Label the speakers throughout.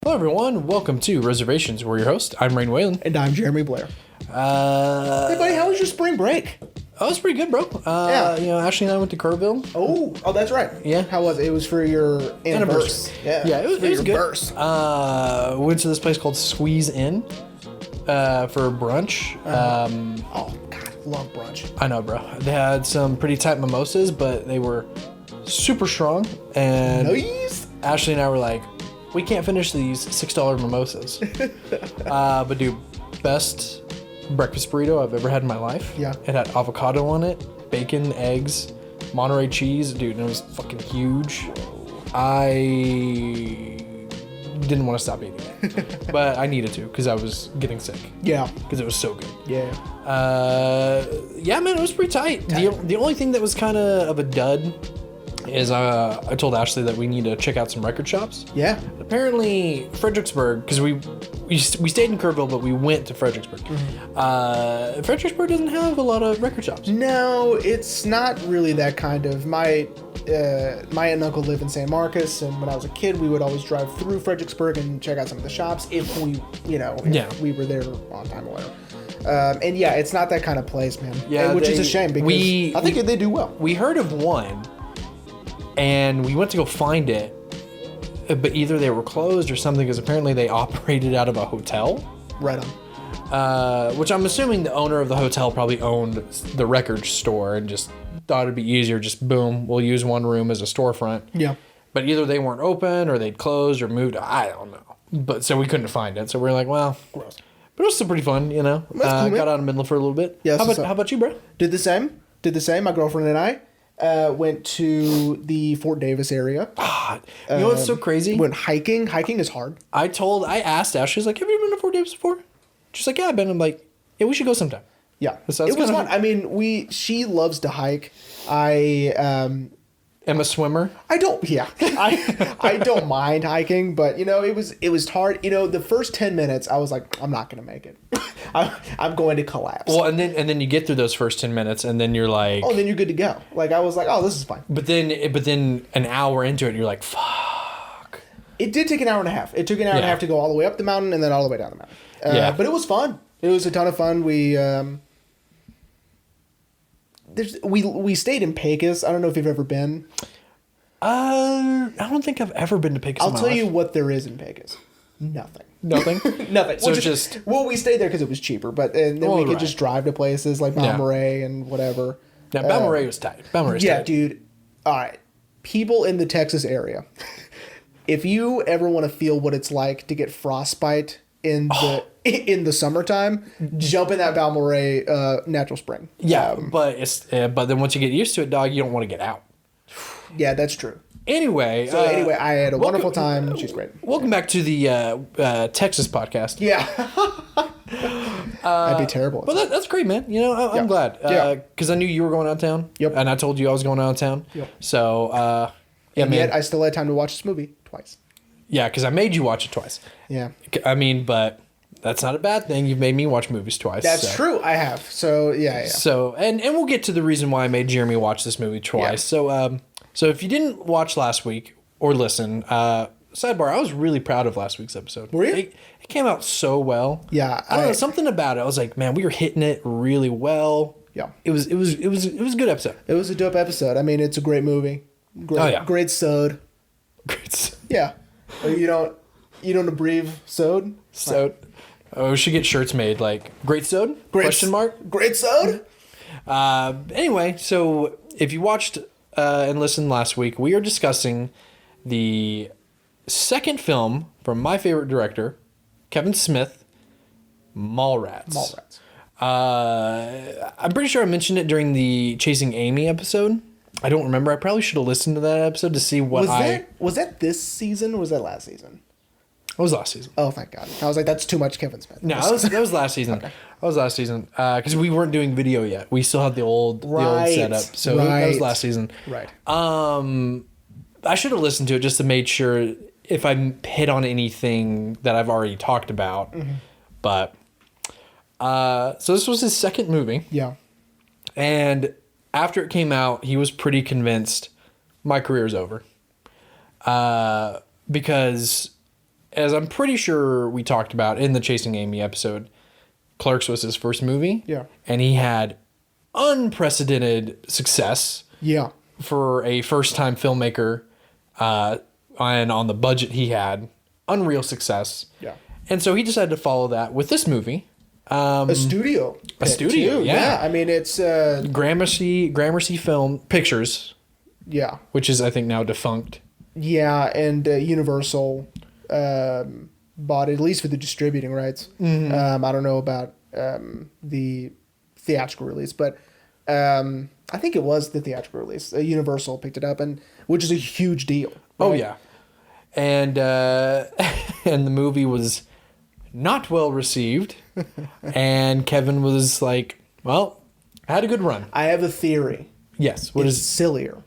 Speaker 1: Hello, everyone. Welcome to Reservations. We're your host. I'm Rain Whalen.
Speaker 2: And I'm Jeremy Blair. Hey, buddy, how was your spring break?
Speaker 1: Oh, it was pretty good, bro.
Speaker 2: Yeah.
Speaker 1: Ashley and I went to Kerrville.
Speaker 2: Oh, that's right.
Speaker 1: Yeah.
Speaker 2: How was it? It was for your anniversary.
Speaker 1: Yeah, it was good. We went to this place called Squeeze Inn for brunch.
Speaker 2: Oh, God, love brunch.
Speaker 1: I know, bro. They had some pretty tight mimosas, but they were super strong. And
Speaker 2: Nice.
Speaker 1: Ashley and I were like, we can't finish these $6 mimosas. But dude, best breakfast burrito I've ever had in my life.
Speaker 2: Yeah.
Speaker 1: It had avocado on it, bacon, eggs, Monterey cheese, dude, and it was fucking huge. I didn't want to stop eating it, but I needed to because I was getting sick.
Speaker 2: Yeah.
Speaker 1: Because it was so good.
Speaker 2: Yeah.
Speaker 1: Yeah, man, it was pretty tight. The only thing that was kind of a dud is I told Ashley that we need to check out some record shops.
Speaker 2: Yeah.
Speaker 1: Apparently, Fredericksburg, because we stayed in Kerrville, but we went to Fredericksburg. Mm-hmm. Fredericksburg doesn't have a lot of record shops.
Speaker 2: No, it's not really that kind of. My aunt and uncle live in San Marcos, and when I was a kid, we would always drive through Fredericksburg and check out some of the shops if we were there on time or whatever. And yeah, it's not that kind of place, man.
Speaker 1: Yeah,
Speaker 2: which is a shame because I think they do well.
Speaker 1: We heard of one, and we went to go find it, but either they were closed or something, because apparently they operated out of a hotel.
Speaker 2: Right on.
Speaker 1: Which I'm assuming the owner of the hotel probably owned the record store and just thought it'd be easier, just boom, we'll use one room as a storefront.
Speaker 2: Yeah.
Speaker 1: But either they weren't open or they'd closed or moved. I don't know. But so we couldn't find it. So we were like, well, gross. But it was still pretty fun, you know.
Speaker 2: That's cool,
Speaker 1: got out of Midland for a little bit.
Speaker 2: Yeah,
Speaker 1: how about you, bro?
Speaker 2: Did the same. My girlfriend and I went to the Fort Davis area.
Speaker 1: You know what's so crazy?
Speaker 2: Went hiking. Hiking is hard.
Speaker 1: I asked Ash, she's like, have you ever been to Fort Davis before? She's like, yeah, I've been. I'm like, yeah, we should go sometime.
Speaker 2: Yeah.
Speaker 1: So
Speaker 2: it was fun. I mean, she loves to hike.
Speaker 1: I'm a swimmer.
Speaker 2: I don't mind hiking, but it was hard. The first 10 minutes I was like, I'm not gonna make it. I'm going to collapse.
Speaker 1: Well, and then you get through those first 10 minutes, and then you're like,
Speaker 2: oh, then you're good to go. Like, I was like, oh, this is fine.
Speaker 1: But then an hour into it, you're like, fuck.
Speaker 2: It did take an hour and a half. It took an hour and a half to go all the way up the mountain and then all the way down the mountain.
Speaker 1: Yeah.
Speaker 2: But it was fun. It was a ton of fun. We stayed in Pecos. I don't know if you've ever been.
Speaker 1: I don't think I've ever been to Pecos.
Speaker 2: I'll tell you what there is in Pecos. Nothing.
Speaker 1: Nothing?
Speaker 2: Nothing.
Speaker 1: So
Speaker 2: we stayed there because it was cheaper, but then we could just drive to places like Mallrats and whatever.
Speaker 1: Yeah, Mallrats was tight.
Speaker 2: Yeah, dude. All right. People in the Texas area, if you ever want to feel what it's like to get frostbite in the summertime, jump in that Mallrats natural spring.
Speaker 1: Yeah, but then once you get used to it, dog, you don't want to get out.
Speaker 2: Yeah, that's true.
Speaker 1: Anyway,
Speaker 2: I had a wonderful time. She's great.
Speaker 1: Welcome back to the Texas podcast.
Speaker 2: Yeah. That'd be terrible.
Speaker 1: But that's great, man. I'm glad. Because I knew you were going out of town.
Speaker 2: Yep.
Speaker 1: And I told you I was going out of town.
Speaker 2: Yep.
Speaker 1: So, yeah,
Speaker 2: and
Speaker 1: man.
Speaker 2: yet I still had time to watch this movie twice.
Speaker 1: Yeah, because I made you watch it twice.
Speaker 2: Yeah.
Speaker 1: I mean, but that's not a bad thing. You've made me watch movies twice.
Speaker 2: That's true. I have. So, yeah.
Speaker 1: So, and we'll get to the reason why I made Jeremy watch this movie twice. Yeah. So if you didn't watch last week or listen, sidebar, I was really proud of last week's episode.
Speaker 2: Were you?
Speaker 1: It came out so well.
Speaker 2: Yeah.
Speaker 1: I don't know, something about it. I was like, man, we were hitting it really well.
Speaker 2: Yeah.
Speaker 1: It was a good episode.
Speaker 2: It was a dope episode. I mean, it's a great movie. Great sode.
Speaker 1: Great.
Speaker 2: Yeah. You don't abbreviate sode?
Speaker 1: Sode. Oh, we should get shirts made like great sode? Question mark?
Speaker 2: Great sode?
Speaker 1: Anyway, so if you watched and listened last week, we are discussing the second film from my favorite director, Kevin Smith, Mallrats. I'm pretty sure I mentioned it during the Chasing Amy episode. I don't remember. I probably should have listened to that episode to see what
Speaker 2: Was that this season or was that last season?
Speaker 1: It was last season.
Speaker 2: Oh, thank God. I was like, that's too much Kevin Smith.
Speaker 1: No, that was last season. Okay. That was last season. Because we weren't doing video yet. We still had the old setup. So that was last season.
Speaker 2: Right.
Speaker 1: I should have listened to it just to make sure if I hit on anything that I've already talked about. Mm-hmm. But, so this was his second movie.
Speaker 2: Yeah.
Speaker 1: And after it came out, he was pretty convinced my career's over. Because as I'm pretty sure we talked about in the Chasing Amy episode, Clerks was his first movie.
Speaker 2: Yeah.
Speaker 1: And he had unprecedented success.
Speaker 2: Yeah.
Speaker 1: For a first-time filmmaker, and on the budget he had, unreal success.
Speaker 2: Yeah.
Speaker 1: And so he decided to follow that with this movie.
Speaker 2: A studio.
Speaker 1: A studio,
Speaker 2: too.
Speaker 1: yeah.
Speaker 2: I mean, it's...
Speaker 1: Gramercy Film Pictures.
Speaker 2: Yeah.
Speaker 1: Which is, I think, now defunct.
Speaker 2: Yeah, and Universal bought it, at least for the distributing rights. Mm-hmm. I don't know about the theatrical release, but I think it was the theatrical release. Universal picked it up, and which is a huge deal. Right?
Speaker 1: Oh, yeah. And and the movie was not well received. And Kevin was like, well, I had a good run.
Speaker 2: I have a theory.
Speaker 1: Yes.
Speaker 2: It's sillier.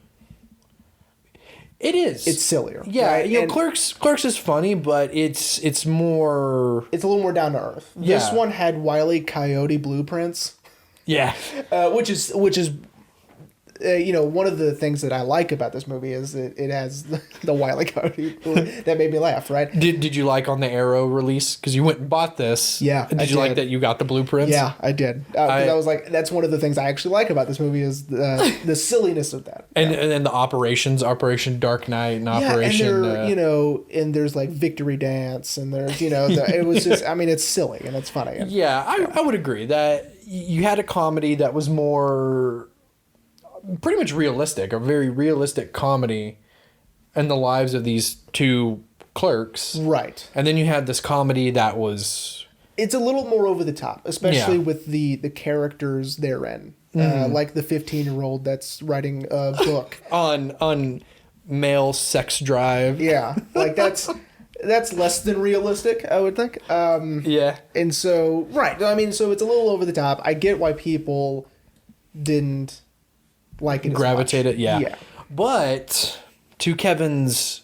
Speaker 1: It is.
Speaker 2: It's sillier.
Speaker 1: Yeah,
Speaker 2: right?
Speaker 1: you know, Clerks is funny, but it's more...
Speaker 2: It's a little more down to earth.
Speaker 1: Yeah.
Speaker 2: This one had Wile E. Coyote blueprints.
Speaker 1: Yeah.
Speaker 2: Which is one of the things that I like about this movie is that it has the Wile E. Coyote that made me laugh, right?
Speaker 1: Did you like on the Arrow release? Because you went and bought this.
Speaker 2: Yeah,
Speaker 1: Did you like that you got the blueprints?
Speaker 2: Yeah, I did. I was like, that's one of the things I actually like about this movie is the silliness of that.
Speaker 1: And then the Operation Dark Knight, and Operation...
Speaker 2: and and there's like Victory Dance, and there's, it was just, I mean, it's silly, and it's funny. And,
Speaker 1: I would agree that you had a comedy that was more... pretty much realistic, a very realistic comedy in the lives of these two clerks.
Speaker 2: Right.
Speaker 1: And then you had this comedy that was...
Speaker 2: It's a little more over the top, especially with the characters therein. Like the 15-year-old that's writing a book.
Speaker 1: on male sex drive.
Speaker 2: Yeah. Like that's less than realistic, I would think.
Speaker 1: Yeah.
Speaker 2: And so, right. I mean, so it's a little over the top. I get why people didn't... like it
Speaker 1: gravitate it, yeah.
Speaker 2: Yeah.
Speaker 1: But to Kevin's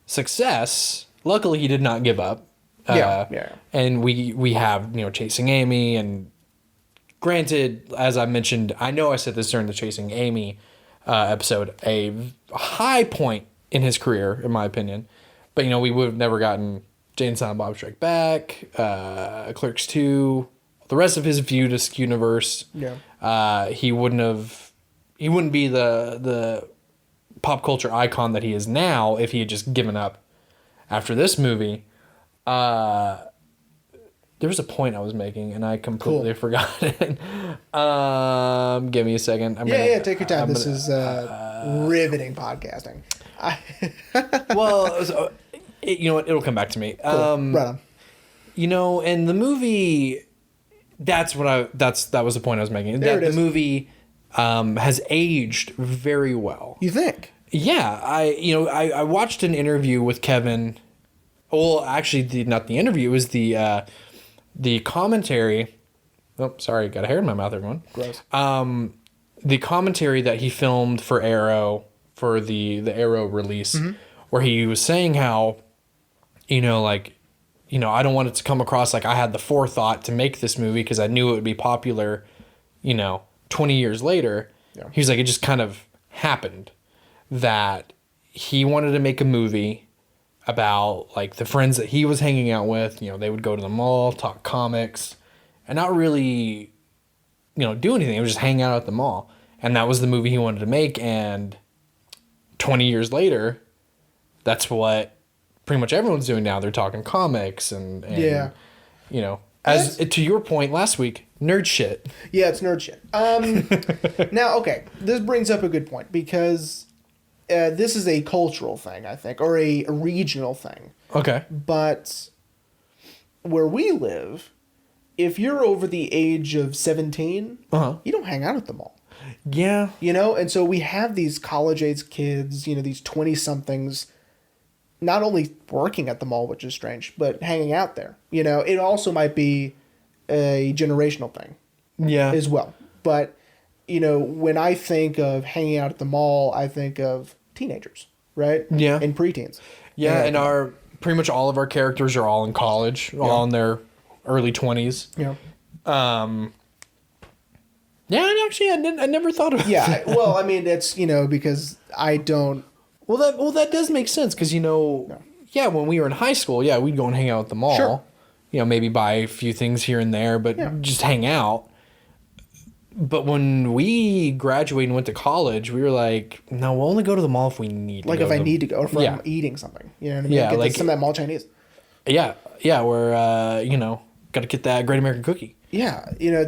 Speaker 1: success, luckily he did not give up.
Speaker 2: Yeah.
Speaker 1: And we have, Chasing Amy, and granted, as I mentioned, I know I said this during the Chasing Amy episode, a high point in his career, in my opinion. But, we would have never gotten Jane and Silent Bob Strike Back, Clerks 2, the rest of his Viewdisc universe.
Speaker 2: Yeah.
Speaker 1: He wouldn't be the pop culture icon that he is now if he had just given up after this movie. There was a point I was making, and I completely forgot it. Give me a second.
Speaker 2: Take your time. This is riveting podcasting.
Speaker 1: Well, so, you know what? It'll come back to me.
Speaker 2: Cool. Right on.
Speaker 1: And the movie... that was the point I was making.
Speaker 2: There it is.
Speaker 1: The movie... has aged very well.
Speaker 2: You think?
Speaker 1: Yeah, I watched an interview with Kevin. Well, actually, not the interview. It was the commentary. Oh, sorry, got a hair in my mouth, everyone.
Speaker 2: Gross.
Speaker 1: The commentary that he filmed for Arrow, for the Arrow release, where he was saying how, I don't want it to come across like I had the forethought to make this movie because I knew it would be popular, 20 years later.
Speaker 2: Yeah.
Speaker 1: He was like, it just kind of happened that he wanted to make a movie about like the friends that he was hanging out with. They would go to the mall, talk comics, and not really, do anything. It was just hang out at the mall. And that was the movie he wanted to make. And 20 years later, that's what pretty much everyone's doing now. They're talking comics and as to your point last week, nerd shit.
Speaker 2: Yeah, it's nerd shit. Now, okay, this brings up a good point because this is a cultural thing, I think, or a regional thing.
Speaker 1: Okay.
Speaker 2: But where we live, if you're over the age of 17, you don't hang out at the mall.
Speaker 1: Yeah.
Speaker 2: And so we have these college-age kids, these 20-somethings, not only working at the mall, which is strange, but hanging out there. It also might be a generational thing.
Speaker 1: Yeah.
Speaker 2: As well. But, when I think of hanging out at the mall, I think of teenagers, right?
Speaker 1: Yeah.
Speaker 2: And preteens.
Speaker 1: Yeah, and pretty much all of our characters are all in college, all in their early 20s.
Speaker 2: Yeah.
Speaker 1: Yeah, and actually, I never thought of it.
Speaker 2: Yeah, well, I mean, it's, because I don't...
Speaker 1: Well, that does make sense, because, yeah, when we were in high school, yeah, we'd go and hang out at the mall.
Speaker 2: Sure.
Speaker 1: You know, maybe buy a few things here and there, but just hang out. But when we graduated and went to college, we were like, no, we'll only go to the mall if we need to.
Speaker 2: Like
Speaker 1: go
Speaker 2: if I need to go, or if I'm eating something. You know what I mean?
Speaker 1: Yeah,
Speaker 2: Get
Speaker 1: like
Speaker 2: some of that mall Chinese.
Speaker 1: Yeah, we're, you know, got to get that Great American Cookie.
Speaker 2: Yeah, you know,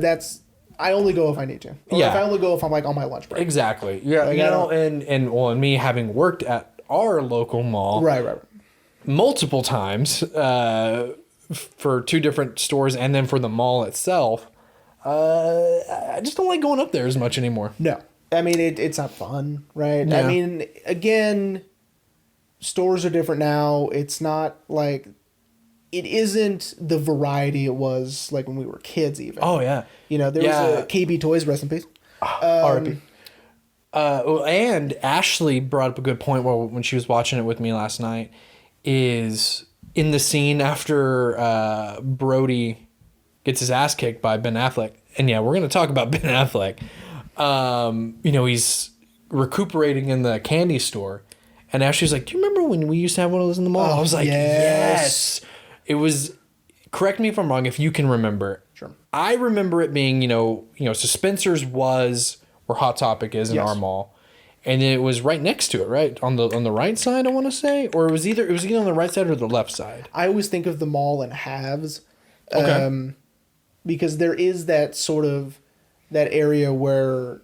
Speaker 2: I only go if I need to. Or if I only go if I'm like on my lunch break.
Speaker 1: Exactly. Yeah,
Speaker 2: like,
Speaker 1: you know, and me having worked at our local mall.
Speaker 2: Right.
Speaker 1: Multiple times for 2 different stores and then for the mall itself. I just don't like going up there as much anymore.
Speaker 2: No. I mean, it's not fun, right?
Speaker 1: Yeah.
Speaker 2: I mean, again, stores are different now. It's not like... It isn't the variety it was like when we were kids even.
Speaker 1: Oh, yeah.
Speaker 2: You know, there was a KB Toys, rest in peace.
Speaker 1: R.I.P. And Ashley brought up a good point when she was watching it with me last night, is in the scene after Brody gets his ass kicked by Ben Affleck. And yeah, we're going to talk about Ben Affleck. You know, he's recuperating in the candy store. And Ashley's like, do you remember when we used to have one of those in the mall? I was like, yes. It was, correct me if I'm wrong, if you can remember.
Speaker 2: Sure.
Speaker 1: I remember it being, you know, so Spencer's was where Hot Topic is in our mall. And it was right next to it, right? On the right side, I want to say? Or it was either on the right side or the left side.
Speaker 2: I always think of the mall in halves.
Speaker 1: Okay.
Speaker 2: Because there is that sort of, that area where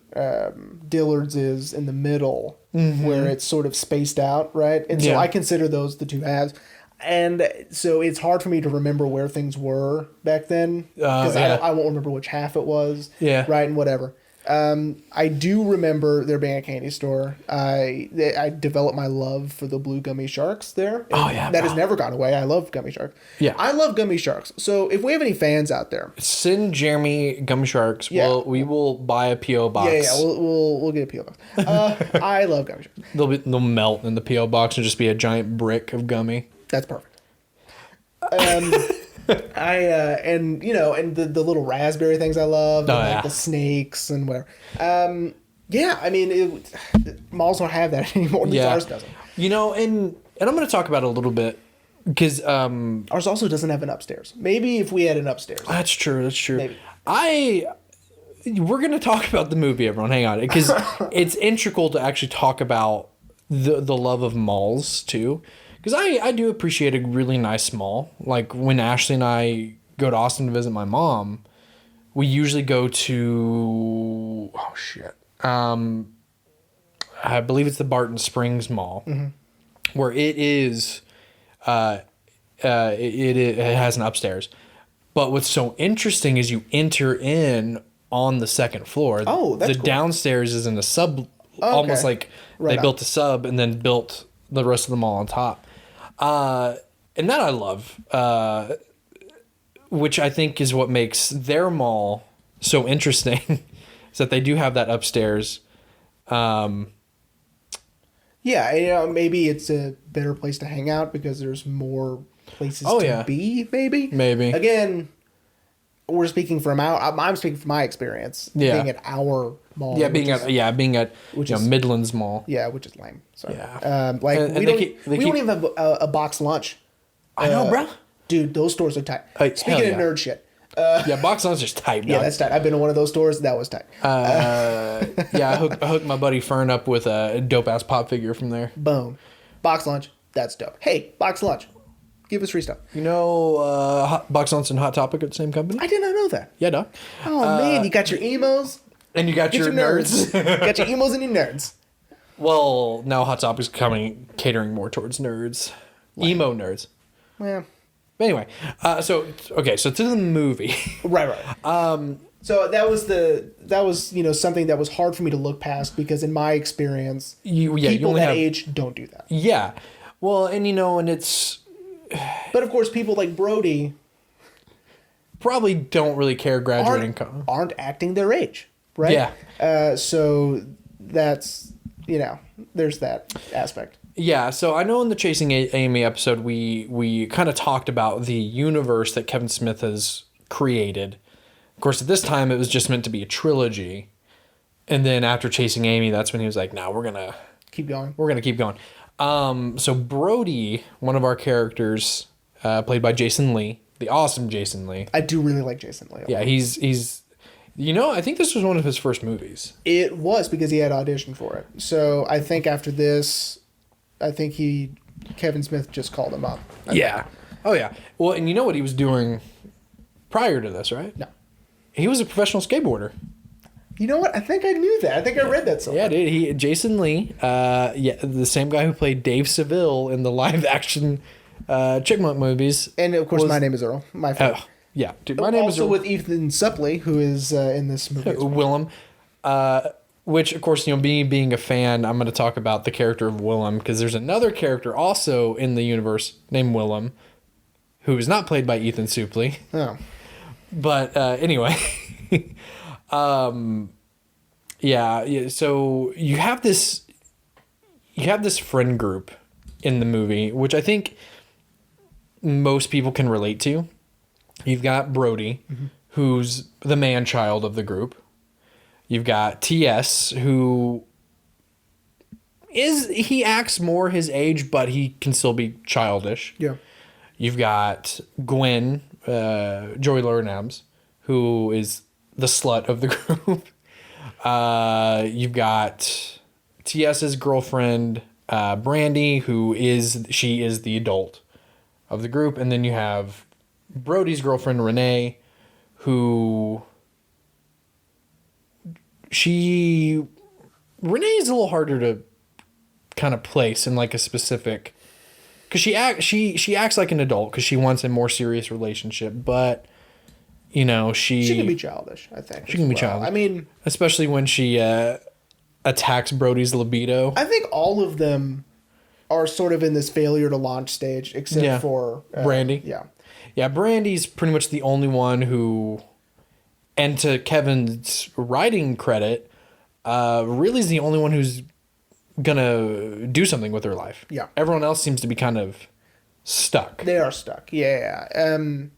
Speaker 2: Dillard's is in the middle, where it's sort of spaced out, right? And so I consider those the 2 halves. And so it's hard for me to remember where things were back then. Because I won't remember which half it was. Yeah. Right, and whatever. I do remember there being a candy store. I developed my love for the blue gummy sharks there. That has never gone away. I love gummy sharks. Yeah. I love gummy sharks. So if we have any fans out there,
Speaker 1: send Jeremy gummy sharks. Yeah. We will buy a P.O. box.
Speaker 2: Yeah. We'll get a P.O. box. I love gummy sharks.
Speaker 1: They'll melt in the P.O. box and just be a giant brick of gummy.
Speaker 2: That's perfect. And the little raspberry things I love, like the snakes and whatever. I mean, malls don't have that anymore. Ours doesn't.
Speaker 1: You know, and I'm going to talk about it a little bit because
Speaker 2: ours also doesn't have an upstairs. Maybe if we had an upstairs.
Speaker 1: That's true. Maybe. We're going to talk about the movie, everyone. Hang on, because it's integral to actually talk about the love of malls too. Because I do appreciate a really nice mall. Like when Ashley and I go to Austin to visit my mom, we usually go to I believe it's the Barton Springs Mall, where it is it has an upstairs. But what's so interesting is you enter in on the second floor.
Speaker 2: Oh, that's
Speaker 1: the
Speaker 2: cool.
Speaker 1: Downstairs is in a sub, almost like they built a sub and then built the rest of the mall on top. And that I love, which I think is what makes their mall so interesting, is that they do have that upstairs.
Speaker 2: Maybe it's a better place to hang out because there's more places to be, maybe. Again, we're speaking from I'm speaking from my experience being at our mall.
Speaker 1: Yeah, being at Midlands Mall.
Speaker 2: Yeah, which is lame. Sorry.
Speaker 1: Yeah.
Speaker 2: We don't even have a box lunch.
Speaker 1: I know, bro.
Speaker 2: Dude, those stores are tight. Speaking of nerd shit.
Speaker 1: Box lunch is tight.
Speaker 2: Yeah, that's tight. I've been to one of those stores. That was tight.
Speaker 1: I hooked my buddy Fern up with a dope ass pop figure from there.
Speaker 2: Boom. Box lunch. That's dope. Hey, box lunch. Give us free stuff.
Speaker 1: You know, Box Lunch and Hot Topic are the same company?
Speaker 2: I did not know that.
Speaker 1: Yeah, dog.
Speaker 2: Oh, man. You got your emos.
Speaker 1: And you got your nerds.
Speaker 2: Got your emos and your nerds.
Speaker 1: Well, now Hot Topic's catering more towards nerds. Wow. Emo nerds.
Speaker 2: Yeah.
Speaker 1: Anyway, so to the movie.
Speaker 2: Right. So that was something that was hard for me to look past because in my experience, people that age don't do that.
Speaker 1: Yeah. Well, and it's...
Speaker 2: But of course, people like Brody
Speaker 1: probably don't really care graduating.
Speaker 2: Aren't acting their age, right?
Speaker 1: Yeah.
Speaker 2: So that's, there's that aspect.
Speaker 1: Yeah, so I know in the Chasing Amy episode, we kind of talked about the universe that Kevin Smith has created. Of course, at this time, it was just meant to be a trilogy. And then after Chasing Amy, that's when he was like, no, we're going to...
Speaker 2: Keep going.
Speaker 1: We're going to keep going. So Brody, one of our characters, played by Jason Lee, the awesome Jason Lee.
Speaker 2: I do really like Jason Lee.
Speaker 1: Yeah, he's. I think this was one of his first movies.
Speaker 2: It was because he had auditioned for it. So I think after this, Kevin Smith just called him up.
Speaker 1: Yeah. Oh yeah. Well, and you know what he was doing prior to this, right?
Speaker 2: No.
Speaker 1: He was a professional skateboarder.
Speaker 2: You know what? I think I knew that. I think I read that somewhere.
Speaker 1: Yeah, dude. Jason Lee, the same guy who played Dave Seville in the live action Chipmunk movies.
Speaker 2: And of course, My Name is Earl. My favorite.
Speaker 1: Yeah, dude. My Name is Earl.
Speaker 2: Also with Ethan Suplee, who is in this movie.
Speaker 1: Willem. Which, of course, being a fan, I'm going to talk about the character of Willem, because there's another character also in the universe named Willem, who is not played by Ethan Suplee.
Speaker 2: Oh.
Speaker 1: But anyway, yeah. So you have this friend group in the movie, which I think most people can relate to. You've got Brody, who's the man child of the group. You've got T.S., who he acts more his age, but he can still be childish.
Speaker 2: Yeah.
Speaker 1: You've got Gwen, Joey Laurinabs, who is the slut of the group. You've got T.S.'s girlfriend, Brandy, who is the adult of the group. And then you have Brody's girlfriend, Renee, who... Renee is a little harder to kind of place in like a specific, because she acts like an adult because she wants a more serious relationship, but she
Speaker 2: can be childish. I think
Speaker 1: she can be childish.
Speaker 2: I mean,
Speaker 1: especially when she attacks Brody's libido.
Speaker 2: I think all of them are sort of in this failure to launch stage, except for
Speaker 1: Brandy. Yeah, Brandy's pretty much the only one who. And to Kevin's writing credit, really is the only one who's gonna do something with her life.
Speaker 2: Yeah.
Speaker 1: Everyone else seems to be kind of stuck.
Speaker 2: They are stuck. Yeah. And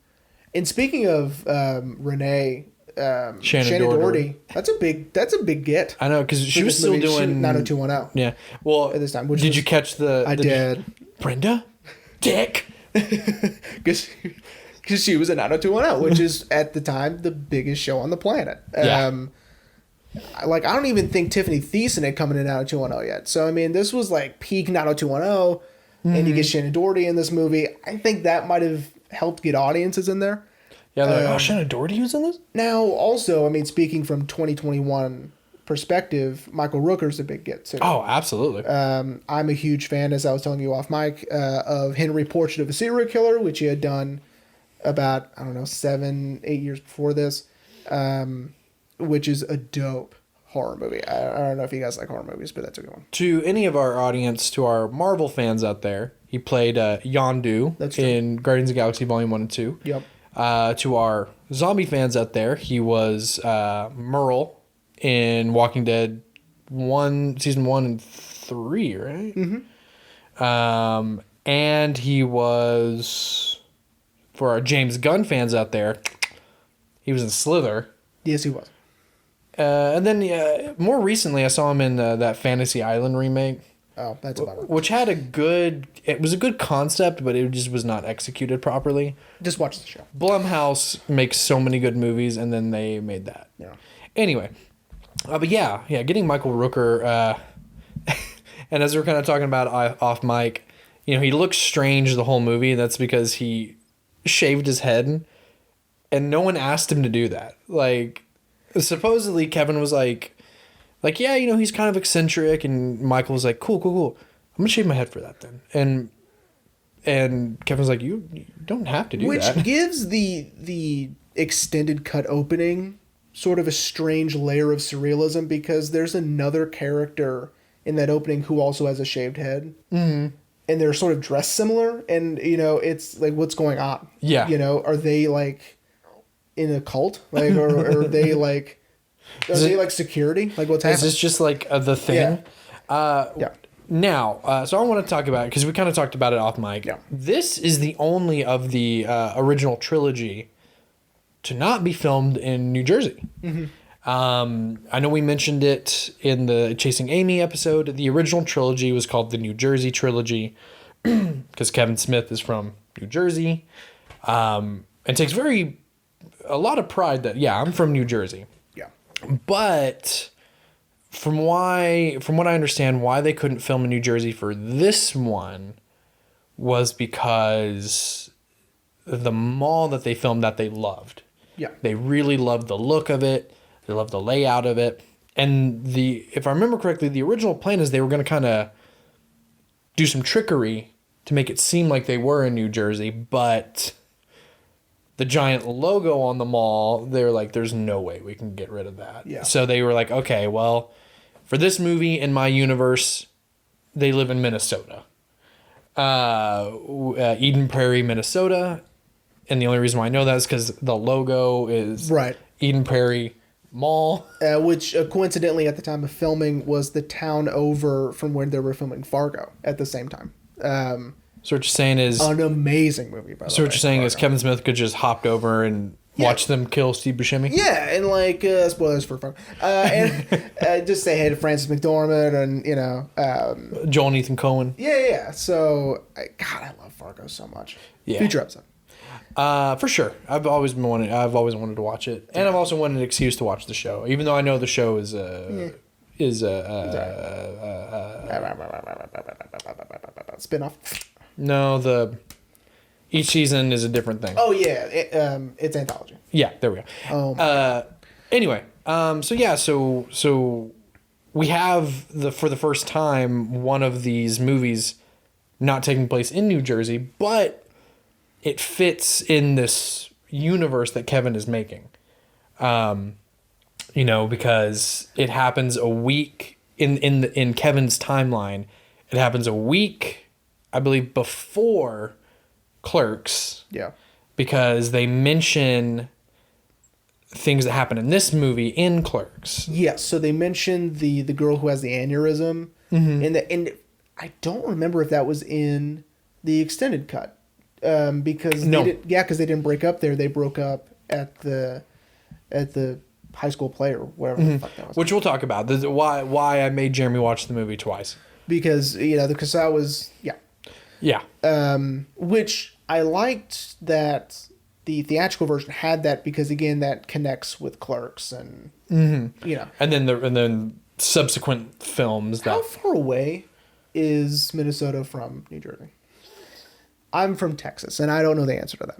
Speaker 2: speaking of Renee, Shannon Doherty, that's a big get.
Speaker 1: I know, because she was still doing
Speaker 2: 90210.
Speaker 1: Yeah. Well,
Speaker 2: at this time,
Speaker 1: did you catch the?
Speaker 2: I did.
Speaker 1: Brenda, Dick.
Speaker 2: Because she was in 90210, which is at the time the biggest show on the planet.
Speaker 1: Yeah.
Speaker 2: I don't even think Tiffany Thiessen had come in 90210 yet. So I mean, this was like peak 90210, and you get Shannon Doherty in this movie. I think that might have helped get audiences in there.
Speaker 1: Yeah, they're like, Shannon Doherty was in this?
Speaker 2: Now, also, I mean, speaking from 2021 perspective, Michael Rooker's a big get too.
Speaker 1: Oh, absolutely.
Speaker 2: I'm a huge fan, as I was telling you off mic, of Henry Portrait of a Serial Killer, which he had done about, 7-8 years before this, which is a dope horror movie. I don't know if you guys like horror movies, but that's a good one.
Speaker 1: To any of our audience, to our Marvel fans out there, he played Yondu in Guardians of the Galaxy Volume 1 and 2.
Speaker 2: Yep.
Speaker 1: To our zombie fans out there, he was Merle in Walking Dead Season 1 and 3, right? Mm-hmm. And he was... For our James Gunn fans out there, he was in Slither.
Speaker 2: Yes, he was.
Speaker 1: And then more recently, I saw him in that Fantasy Island remake.
Speaker 2: Oh, that's about it.
Speaker 1: Which had it was a good concept, but it just was not executed properly.
Speaker 2: Just watch the show.
Speaker 1: Blumhouse makes so many good movies, and then they made that.
Speaker 2: Yeah.
Speaker 1: Anyway, but getting Michael Rooker, and as we're kind of talking about off mic, he looks strange the whole movie. That's because he shaved his head, and no one asked him to do that. Like, supposedly Kevin was like, yeah, he's kind of eccentric, and Michael was like, cool. I'm gonna shave my head for that then. And Kevin was like, you don't have to do that. Which
Speaker 2: gives the extended cut opening sort of a strange layer of surrealism, because there's another character in that opening who also has a shaved head. Mm-hmm. And they're sort of dressed similar, and it's like, what's going on?
Speaker 1: Yeah.
Speaker 2: Are they like in a cult? Like, or are they like, they like security? Like, what's happening?
Speaker 1: Is this just like the thing?
Speaker 2: Yeah.
Speaker 1: Now, so I want to talk about it because we kind of talked about it off mic.
Speaker 2: Yeah.
Speaker 1: This is the only of the original trilogy to not be filmed in New Jersey. Mm-hmm. I know we mentioned it in the Chasing Amy episode. The original trilogy was called the New Jersey Trilogy because Kevin Smith is from New Jersey. And takes a lot of pride that, yeah, I'm from New Jersey.
Speaker 2: Yeah.
Speaker 1: But from what I understand, why they couldn't film in New Jersey for this one was because the mall that they filmed that they loved.
Speaker 2: Yeah.
Speaker 1: They really loved the look of it. They loved the layout of it. And if I remember correctly, the original plan is they were going to kind of do some trickery to make it seem like they were in New Jersey, but the giant logo on the mall, they were like, there's no way we can get rid of that.
Speaker 2: Yeah.
Speaker 1: So they were like, okay, well, for this movie in my universe, they live in Minnesota. Eden Prairie, Minnesota. And the only reason why I know that is because the logo is
Speaker 2: Right.
Speaker 1: Eden Prairie Mall.
Speaker 2: Which coincidentally at the time of filming was the town over from when they were filming Fargo at the same time.
Speaker 1: So what you're saying is...
Speaker 2: An amazing movie, by the way.
Speaker 1: So what you're saying is
Speaker 2: Fargo.
Speaker 1: Kevin Smith could just hopped over and watch them kill Steve Buscemi?
Speaker 2: Yeah, and like, spoilers for Fargo. And just say hey to Frances McDormand and, you know...
Speaker 1: Joel and Ethan Coen.
Speaker 2: Yeah. So, God, I love Fargo so much.
Speaker 1: Yeah.
Speaker 2: Future episode.
Speaker 1: For sure. I've always wanted to watch it. And I've also wanted an excuse to watch the show. Even though I know the show is
Speaker 2: Spin-off.
Speaker 1: No, each season is a different thing.
Speaker 2: Oh, yeah. It's anthology.
Speaker 1: Yeah, there we go.
Speaker 2: Oh,
Speaker 1: anyway, so we have for the first time one of these movies not taking place in New Jersey, but it fits in this universe that Kevin is making. Because it happens a week in Kevin's timeline. It happens a week, I believe, before Clerks.
Speaker 2: yeah.
Speaker 1: Because they mention things that happen in this movie in Clerks.
Speaker 2: Yes, so they mentioned the girl who has the aneurysm, and I don't remember if that was in the extended cut, because
Speaker 1: No.
Speaker 2: they didn't break up there. They broke up at the high school play or whatever the fuck that was.
Speaker 1: Which we'll talk about. This is why I made Jeremy watch the movie twice.
Speaker 2: Because I was
Speaker 1: Yeah.
Speaker 2: which I liked that the theatrical version had that because again that connects with Clerks and
Speaker 1: And then subsequent films that
Speaker 2: How far away is Minnesota from New Jersey? I'm from Texas, and I don't know the answer to that.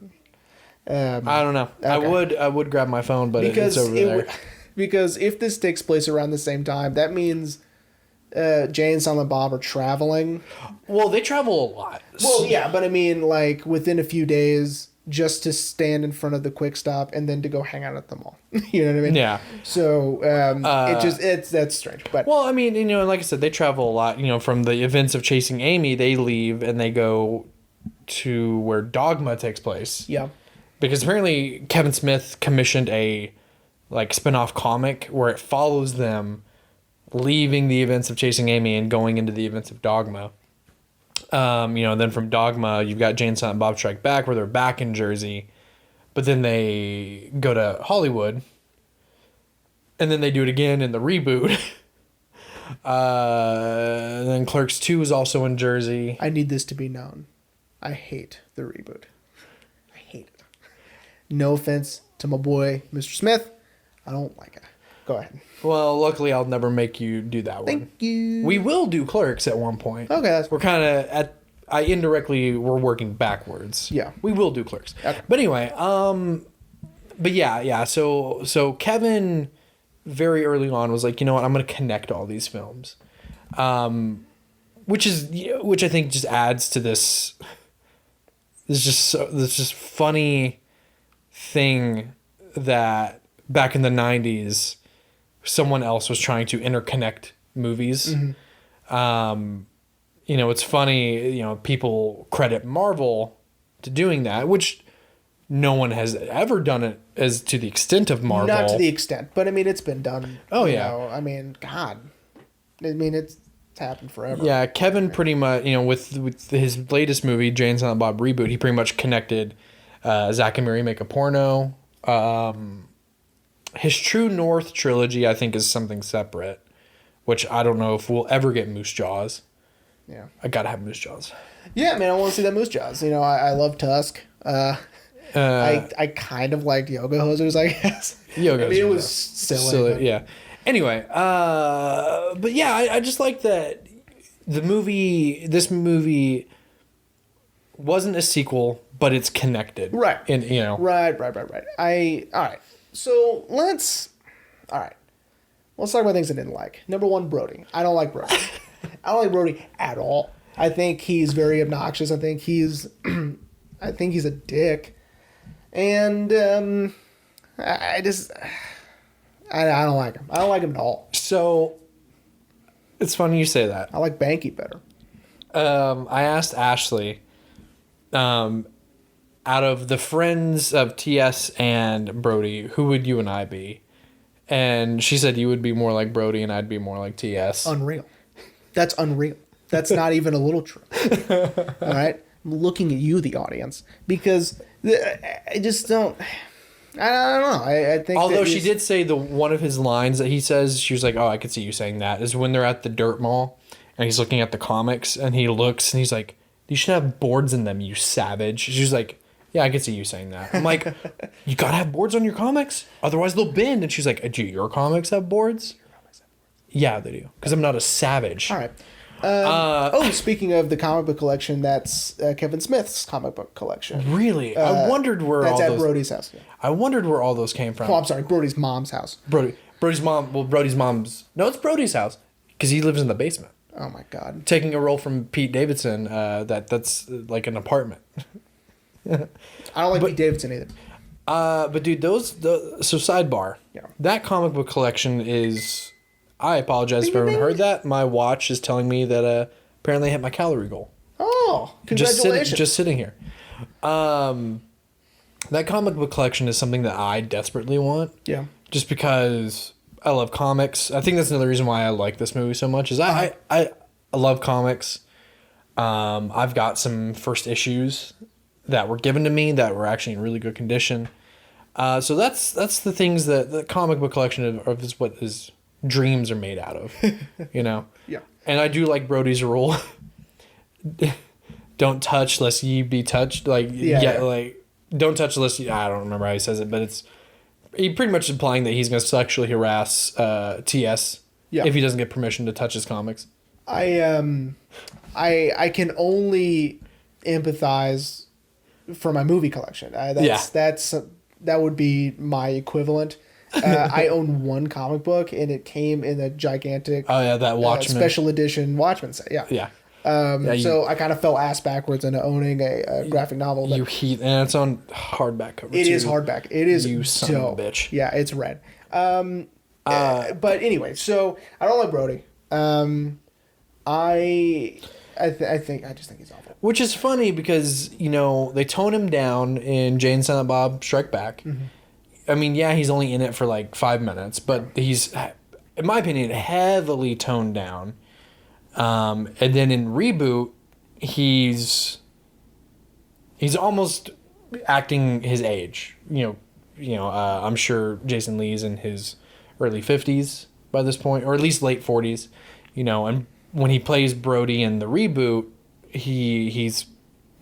Speaker 1: I don't know.
Speaker 2: Okay.
Speaker 1: I would grab my phone, but it's over there.
Speaker 2: Because if this takes place around the same time, that means Jay and Silent Bob are traveling.
Speaker 1: Well, they travel a lot.
Speaker 2: Well, yeah, but I mean, like within a few days, just to stand in front of the Quick Stop and then to go hang out at the mall. You know what I mean?
Speaker 1: Yeah.
Speaker 2: So that's strange. But
Speaker 1: Well, I mean, like I said, they travel a lot. From the events of Chasing Amy, they leave and they go to where Dogma takes place.
Speaker 2: yeah,
Speaker 1: Because apparently Kevin Smith commissioned a spin-off comic where it follows them leaving the events of Chasing Amy and going into the events of Dogma. Then from Dogma, you've got Jane, Silent Bob Strike Back, where they're back in Jersey, but then they go to Hollywood, and then they do it again in the reboot. Then Clerks 2 is also in Jersey.
Speaker 2: I need this to be known. I hate the reboot. I hate it. No offense to my boy, Mr. Smith. I don't like it. Go ahead.
Speaker 1: Well, luckily, I'll never make you do that one.
Speaker 2: Thank you.
Speaker 1: We will do Clerks at one point.
Speaker 2: Okay, that's
Speaker 1: We're kind of we're working backwards.
Speaker 2: Yeah.
Speaker 1: We will do Clerks.
Speaker 2: Okay.
Speaker 1: But anyway, but yeah. So Kevin very early on was like, you know what, I'm going to connect all these films. Which I think just adds to this just funny thing that back in the 90s someone else was trying to interconnect movies. It's funny, people credit Marvel to doing that, which no one has ever done it as to the extent of Marvel.
Speaker 2: Not to the extent, but I mean, it's been done.
Speaker 1: Oh,
Speaker 2: you
Speaker 1: yeah.
Speaker 2: know, I mean, God. I mean, it's happened forever.
Speaker 1: Yeah, Kevin pretty much, with his latest movie, Jay and Silent Bob Reboot, he pretty much connected Zack and Miri Make a Porno, his True North trilogy, I think, is something separate, which I don't know if we'll ever get Moose Jaws.
Speaker 2: Yeah.
Speaker 1: I gotta have Moose Jaws.
Speaker 2: Yeah, man, I want to see that Moose Jaws. You know, I love Tusk. I kind of liked Yoga Hosers, I guess.
Speaker 1: Yoga
Speaker 2: I mean, it was silly.
Speaker 1: Yeah. Anyway, but yeah, I just like that this movie wasn't a sequel, but it's connected.
Speaker 2: Right.
Speaker 1: And, you know.
Speaker 2: Right. All right. So let's talk about things I didn't like. Number one, Brody. I don't like Brody. I don't like Brody at all. I think he's very obnoxious. I think he's a dick. And I don't like him. I don't like him at all.
Speaker 1: So it's funny you say that.
Speaker 2: I like Banky better.
Speaker 1: I asked Ashley, out of the friends of TS and Brody, who would you and I be? And she said you would be more like Brody and I'd be more like TS.
Speaker 2: Unreal. That's unreal. That's not even a little true. All right? I'm looking at you, the audience, because I just don't... I don't know. I think.
Speaker 1: Although she did say one of his lines that he says, she was like, "Oh, I could see you saying that." Is when they're at the dirt mall and he's looking at the comics and he looks and he's like, "You should have boards in them, you savage." She's like, "Yeah, I could see you saying that." I'm like, "You gotta have boards on your comics, otherwise they'll bend." And she's like, "Do your comics have boards?" Yeah, they do. Because I'm not a savage.
Speaker 2: All right. Speaking of the comic book collection, that's Kevin Smith's comic book collection.
Speaker 1: Really? I wondered where
Speaker 2: that's
Speaker 1: all
Speaker 2: at
Speaker 1: those...
Speaker 2: Brody's house. Yeah.
Speaker 1: I wondered where all those came from.
Speaker 2: Oh, I'm sorry, Brody's mom's house.
Speaker 1: Brody's mom... Well, Brody's mom's... No, it's Brody's house. Because he lives in the basement.
Speaker 2: Oh, my God.
Speaker 1: Taking a role from Pete Davidson, that's like an apartment.
Speaker 2: I don't like Pete Davidson either.
Speaker 1: But dude, so sidebar.
Speaker 2: Yeah.
Speaker 1: That comic book collection is... I apologize if everyone heard that. My watch is telling me that apparently I hit my calorie goal.
Speaker 2: Oh, congratulations.
Speaker 1: Just sitting here. That comic book collection is something that I desperately want.
Speaker 2: Yeah.
Speaker 1: Just because I love comics. I think that's another reason why I like this movie so much is I love comics. I've got some first issues that were given to me that were actually in really good condition. So that's the things that the comic book collection is what is dreams are made out of, you know?
Speaker 2: Yeah.
Speaker 1: And I do like Brody's rule. Don't touch lest ye be touched. Like, like, don't touch unless you, I don't remember how he says it, but he pretty much implying that he's going to sexually harass TS if he doesn't get permission to touch his comics.
Speaker 2: I can only empathize for my movie collection. That would be my equivalent. I own one comic book, and it came in a gigantic
Speaker 1: that Watchmen
Speaker 2: special edition Watchmen set. Yeah. So I kind of fell ass backwards into owning a graphic novel.
Speaker 1: And it's on hardback cover.
Speaker 2: It is hardback. It is
Speaker 1: you son
Speaker 2: dope.
Speaker 1: of a bitch.
Speaker 2: Yeah, it's red. But anyway, so I don't like Brody. I just think he's awful.
Speaker 1: Which is funny because they tone him down in Jay and Silent Bob Strike Back. Mm-hmm. I mean, yeah, he's only in it for like 5 minutes, but he's, in my opinion, heavily toned down. And then in Reboot, he's almost acting his age. I'm sure Jason Lee's in his early 50s by this point, or at least late 40s. And when he plays Brody in the Reboot, he's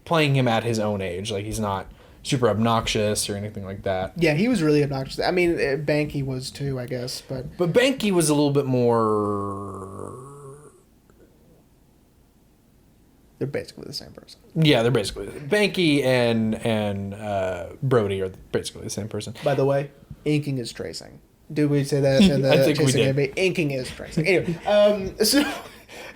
Speaker 1: playing him at his own age. Like, he's not super obnoxious or anything like that.
Speaker 2: Yeah, he was really obnoxious. I mean, Banky was too, I guess, but
Speaker 1: Banky was a little bit more.
Speaker 2: They're basically the same person.
Speaker 1: Yeah, they're basically Banky and Brody are basically the same person.
Speaker 2: By the way, inking is tracing. Did we say that in the
Speaker 1: I think we did.
Speaker 2: Anime? Inking is tracing. Anyway,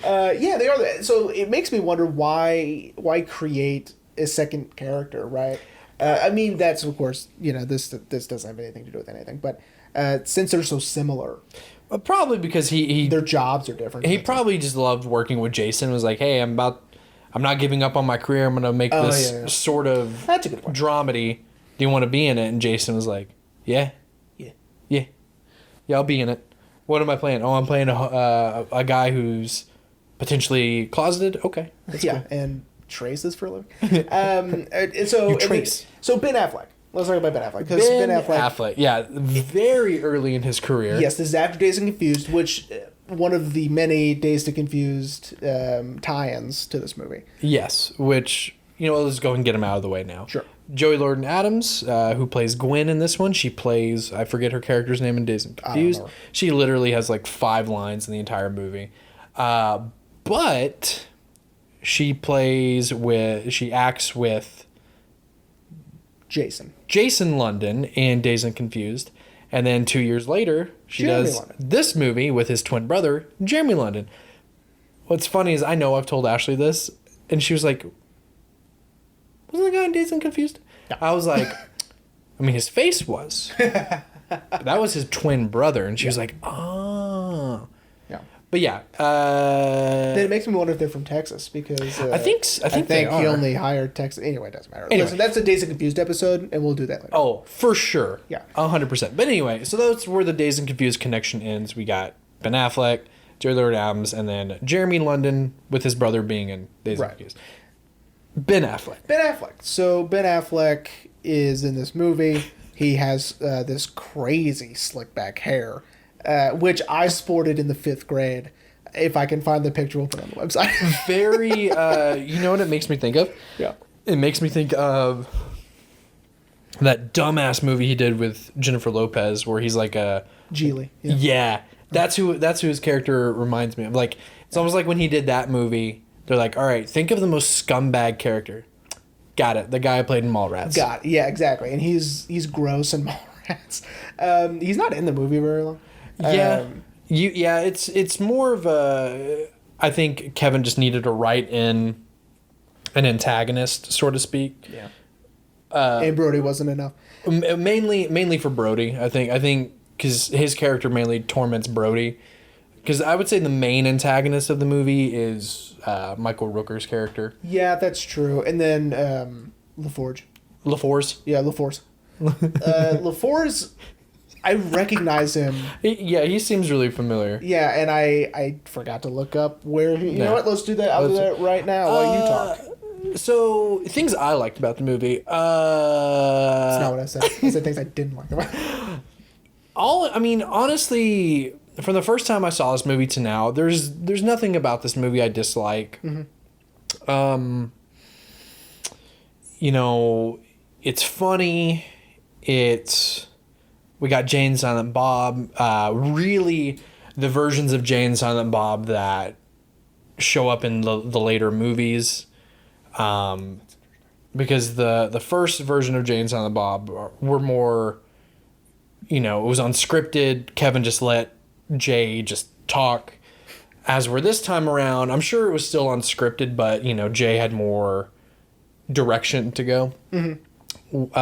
Speaker 2: they are. So it makes me wonder why create a second character, right? I mean, that's, of course, this doesn't have anything to do with anything. But since they're so similar.
Speaker 1: Probably because
Speaker 2: their jobs are different.
Speaker 1: He probably just loved working with Jason. Was like, hey, I'm not giving up on my career. I'm going to make this sort of
Speaker 2: that's a good point.
Speaker 1: dramedy. Do you want to be in it? And Jason was like, yeah, I'll be in it. What am I playing? Oh, I'm playing a guy who's potentially closeted. Okay.
Speaker 2: Cool. And traces for a living. So Ben Affleck. Let's talk about Ben Affleck. Because Ben Affleck,
Speaker 1: yeah, very early in his career.
Speaker 2: Yes, this is after Dazed and Confused, which one of the many Dazed and Confused tie-ins to this movie.
Speaker 1: Yes, which, let's go and get him out of the way now.
Speaker 2: Sure.
Speaker 1: Joey Lorden-Adams, who plays Gwen in this one, she plays, I forget her character's name in Dazed and Confused. She literally has like 5 lines in the entire movie. But she acts with Jason London in Dazed and Confused. And then 2 years later, she does this movie with his twin brother, Jeremy London. What's funny is I know I've told Ashley this, and she was like, wasn't the guy in Dazed and Confused? No. I was like, his face was. But that was his twin brother. And she was like, oh. Yeah. But yeah.
Speaker 2: Then it makes me wonder if they're from Texas because I think he only hired Texas. Anyway, it doesn't matter. Anyway. Listen, that's a Dazed and Confused episode, and we'll do that later.
Speaker 1: Oh, for sure.
Speaker 2: Yeah.
Speaker 1: 100%. But anyway, so that's where the Dazed and Confused connection ends. We got Ben Affleck, Joey Lorden-Adams, and then Jeremy London with his brother being in Dazed and Confused. Ben Affleck. So Ben Affleck is in this movie. He has this crazy slick back hair, which I sported in the 5th grade. If I can find the picture, we'll put it on the website. Very, you know what it makes me think of?
Speaker 2: Yeah.
Speaker 1: It makes me think of that dumbass movie he did with Jennifer Lopez where he's like a...
Speaker 2: Geely.
Speaker 1: Yeah. That's who his character reminds me of. Like, it's almost like when he did that movie... They're like, all right, think of the most scumbag character. Got it. The guy I played in Mallrats.
Speaker 2: Got it. Yeah, exactly. And he's gross in Mallrats. He's not in the movie very long.
Speaker 1: Yeah. It's more of a... I think Kevin just needed to write in an antagonist, so to speak.
Speaker 2: Yeah. And Brody wasn't enough.
Speaker 1: Mainly for Brody, I think, because his character mainly torments Brody. Because I would say the main antagonist of the movie is Michael Rooker's character.
Speaker 2: Yeah, that's true. And then LaForge.
Speaker 1: LaForce?
Speaker 2: Yeah, LaForce. LaForce, I recognize him.
Speaker 1: Yeah, he seems really familiar.
Speaker 2: Yeah, and I forgot to look up where he... You know what? Let's do that. I'll do that right now while you talk.
Speaker 1: So, things I liked about the movie.
Speaker 2: That's not what I said. I said things I didn't like about it.
Speaker 1: Honestly... From the first time I saw this movie to now, there's nothing about this movie I dislike. Mm-hmm. It's funny. We got Jay and Silent Bob. Really, the versions of Jay and Silent Bob that show up in the later movies. Because the first version of Jay and Silent Bob were more, it was unscripted. Kevin just let Jay just talk. As were this time around, I'm sure it was still unscripted, but Jay had more direction to go. Mm-hmm.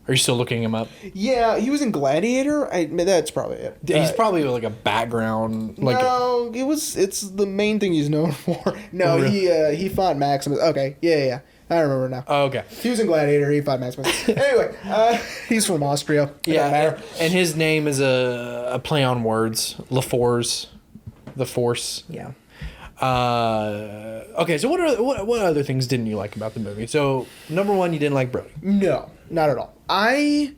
Speaker 1: Are you still looking him up?
Speaker 2: Yeah, he was in Gladiator. That's probably it.
Speaker 1: He's probably like a background.
Speaker 2: No, it's the main thing he's known for. No, he fought Maximus. Okay, yeah. I remember now.
Speaker 1: Oh, okay.
Speaker 2: He was in Gladiator. He fought Maximus. Anyway, he's from Austria.
Speaker 1: Yeah, and his name is a play on words. LaForce, the Force.
Speaker 2: Yeah.
Speaker 1: Okay, so what other things didn't you like about the movie? So, number 1, you didn't like Brody.
Speaker 2: No, not at all. That's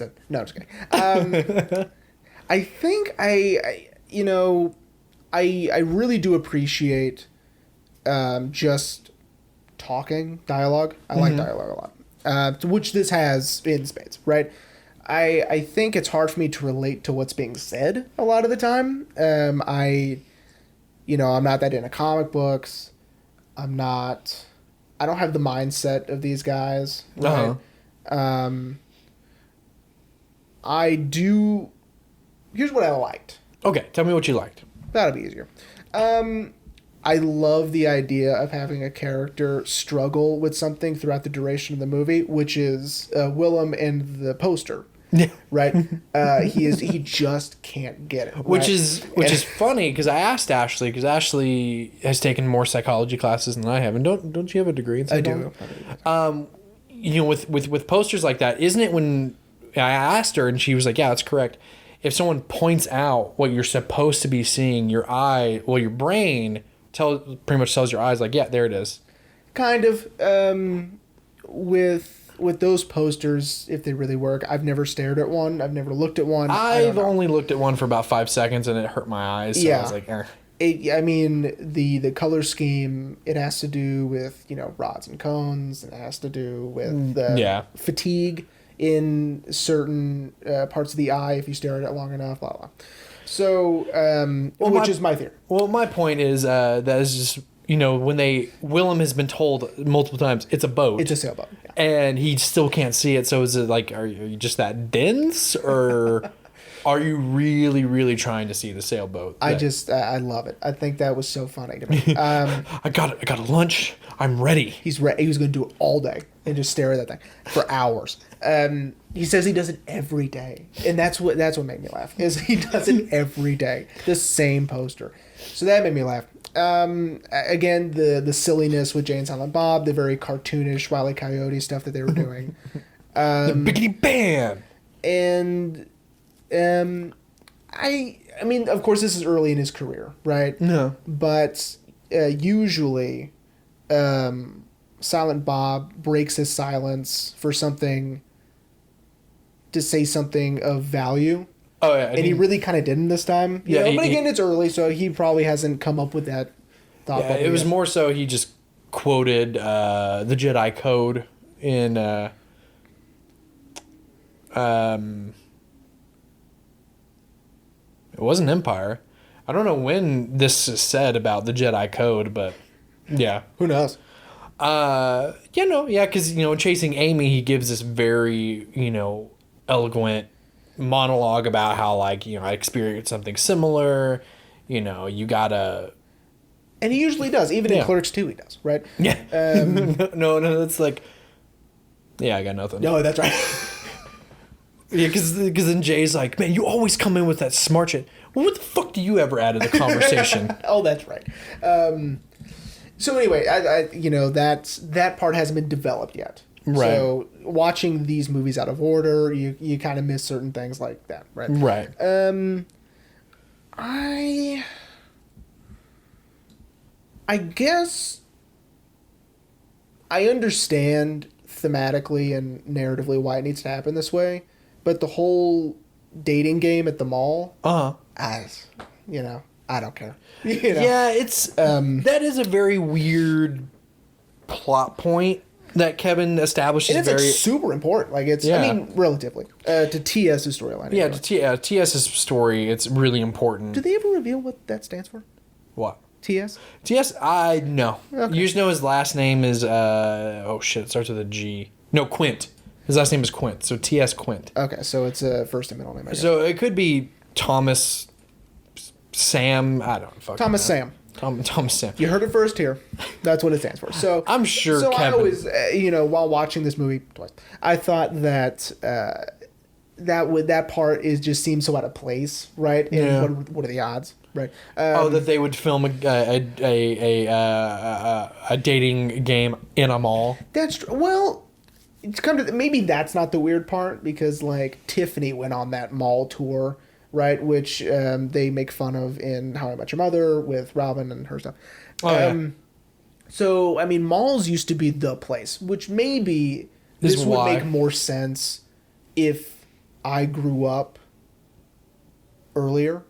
Speaker 2: it. No, I'm just kidding. I think I really do appreciate just talking, dialogue. I like dialogue a lot, which this has in spades, right? I think it's hard for me to relate to what's being said a lot of the time. I'm not that into comic books. I don't have the mindset of these guys, right? I do. Here's what I liked.
Speaker 1: Okay, tell me what you liked.
Speaker 2: That'll be easier. I love the idea of having a character struggle with something throughout the duration of the movie, which is Willem in the poster.
Speaker 1: Yeah.
Speaker 2: Right? He just can't get it.
Speaker 1: Which is funny because I asked Ashley, because Ashley has taken more psychology classes than I have. And don't you have a degree in psychology?
Speaker 2: I do.
Speaker 1: With posters like that, isn't it when I asked her and she was like, yeah, that's correct. If someone points out what you're supposed to be seeing, your brain pretty much tells your eyes like, yeah, there it is.
Speaker 2: Kind of. with those posters, if they really work, I've never stared at one. I've never looked at one.
Speaker 1: I've only looked at one for about 5 seconds and it hurt my eyes. So I was like,
Speaker 2: I mean, the color scheme, it has to do with, rods and cones. It has to do with the fatigue in certain parts of the eye if you stare at it long enough, blah, blah. So, which is my theory.
Speaker 1: Well, my point is that is just, when Willem has been told multiple times, it's a boat.
Speaker 2: It's a sailboat. Yeah.
Speaker 1: And he still can't see it. So is it like, are you just that dense or are you really, really trying to see the sailboat?
Speaker 2: I love it. I think that was so funny to me.
Speaker 1: I got a lunch. I'm ready.
Speaker 2: He's ready. He was going to do it all day and just stare at that thing for hours. He says he does it every day, and that's what made me laugh. Is he does it every day, the same poster. So that made me laugh. Again, the silliness with Jay and Silent Bob, the very cartoonish Wile E. Coyote stuff that they were doing.
Speaker 1: The Biggity Bam.
Speaker 2: And I mean, of course, this is early in his career, right?
Speaker 1: No.
Speaker 2: But usually, Silent Bob breaks his silence for something, to say something of value.
Speaker 1: Oh, yeah.
Speaker 2: And he really kind of didn't this time.
Speaker 1: Yeah.
Speaker 2: But again, it's early, so he probably hasn't come up with that thought.
Speaker 1: Yeah, it was more so he just quoted the Jedi Code in... it wasn't Empire. I don't know when this is said about the Jedi Code, but yeah.
Speaker 2: Who knows?
Speaker 1: Because, Chasing Amy, he gives this very, eloquent monologue about how, I experienced something similar. You gotta...
Speaker 2: And he usually does. Even in Clerks 2, he does, right?
Speaker 1: Yeah. No, that's like... Yeah, I got nothing.
Speaker 2: No, that's right.
Speaker 1: Yeah, because then Jay's like, man, you always come in with that smart shit. Well, what the fuck do you ever add to the conversation?
Speaker 2: Oh, that's right. So anyway, that part hasn't been developed yet.
Speaker 1: Right.
Speaker 2: So watching these movies out of order, you kind of miss certain things like that, right?
Speaker 1: Right.
Speaker 2: I guess I understand thematically and narratively why it needs to happen this way, but the whole dating game at the mall, I don't care.
Speaker 1: Yeah, it's that is a very weird plot point that Kevin establishes.
Speaker 2: And it's super important. Relatively to TS's storyline.
Speaker 1: Yeah, to TS's story, it's really important.
Speaker 2: Do they ever reveal what that stands for?
Speaker 1: What?
Speaker 2: TS?
Speaker 1: TS? I no.
Speaker 2: Okay.
Speaker 1: You just know his last name is it starts with a G. No, Quint. His last name is Quint, so TS Quint.
Speaker 2: Okay, so it's a first and middle name.
Speaker 1: So it could be Thomas Sam. I don't fucking
Speaker 2: Thomas Sam.
Speaker 1: Thomas Sam.
Speaker 2: You heard it first here. That's what it stands for. So
Speaker 1: I'm sure.
Speaker 2: So
Speaker 1: Kevin...
Speaker 2: I always, while watching this movie twice, I thought that that part just seems so out of place, right? And what are the odds, right?
Speaker 1: That they would film a dating game in a mall.
Speaker 2: That's true. Well, it's come to maybe that's not the weird part, because Tiffany went on that mall tour, right? Which they make fun of in How I Met Your Mother with Robin and her stuff. So malls used to be the place, which maybe this would make more sense if I grew up earlier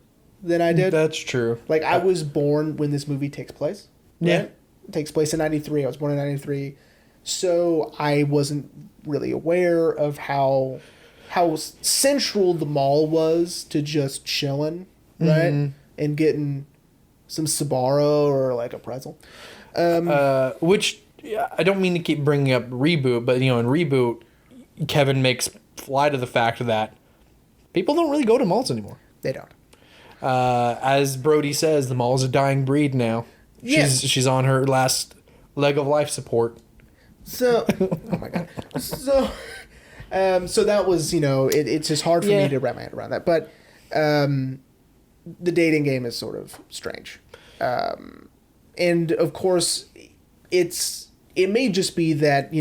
Speaker 2: than I did.
Speaker 1: That's true.
Speaker 2: I was born when this movie takes place. Right?
Speaker 1: Yeah.
Speaker 2: It takes place in 93. I was born in 93. So I wasn't really aware of how central the mall was to just chilling, right? Mm-hmm. And getting some Sbarro or a pretzel.
Speaker 1: Which I don't mean to keep bringing up Reboot, but in Reboot, Kevin makes light of the fact that people don't really go to malls anymore.
Speaker 2: They don't.
Speaker 1: As Brody says, the mall's a dying breed now.
Speaker 2: Yeah.
Speaker 1: She's on her last leg of life support.
Speaker 2: So, oh my god. So that was, it's just hard for me to wrap my head around that. But the dating game is sort of strange. And of course, it may just be that,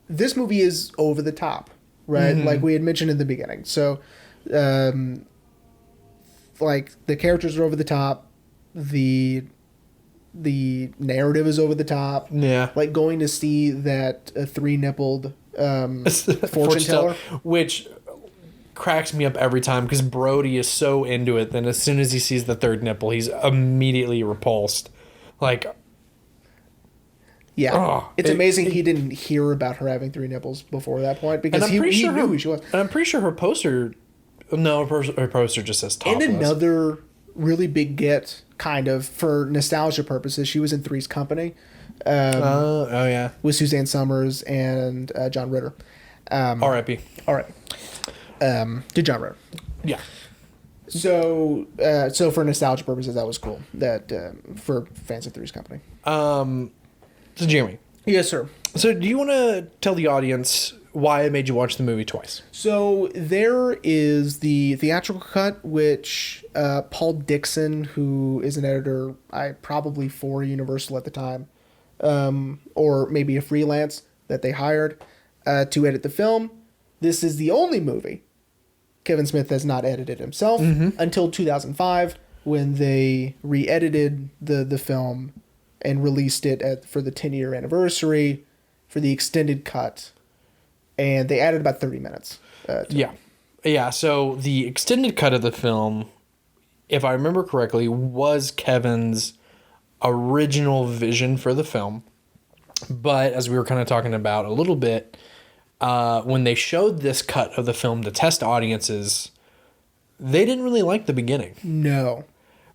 Speaker 2: this movie is over the top, right?
Speaker 1: Mm-hmm.
Speaker 2: Like we had mentioned in the beginning. So, the characters are over the top. The the narrative is over the top.
Speaker 1: Yeah.
Speaker 2: Like going to see that three-nippled fortune teller.
Speaker 1: Which cracks me up every time because Brody is so into it. Then as soon as he sees the third nipple, he's immediately repulsed. Like,
Speaker 2: yeah, it's amazing he didn't hear about her having three nipples before that point because he knew who she was.
Speaker 1: And I'm pretty sure her poster, her poster just says topless.
Speaker 2: And another really big get, kind of, for nostalgia purposes, she was in Three's Company.
Speaker 1: Oh, yeah.
Speaker 2: With Suzanne Summers and John Ritter.
Speaker 1: R.I.P.
Speaker 2: All right. To John Ritter.
Speaker 1: Yeah.
Speaker 2: So for nostalgia purposes, that was cool. That for fans of Three's Company.
Speaker 1: So Jeremy.
Speaker 2: Yes, sir.
Speaker 1: So do you want to tell the audience why I made you watch the movie twice?
Speaker 2: So there is the theatrical cut, which Paul Dixon, who is an editor, probably for Universal at the time, or maybe a freelance that they hired to edit the film. This is the only movie Kevin Smith has not edited himself until 2005, when they re-edited the film and released it for the 10-year anniversary for the extended cut. And they added about 30 minutes.
Speaker 1: Yeah, so the extended cut of the film, if I remember correctly, was Kevin's original vision for the film. But as we were kind of talking about a little bit, when they showed this cut of the film to test audiences, they didn't really like the beginning.
Speaker 2: No.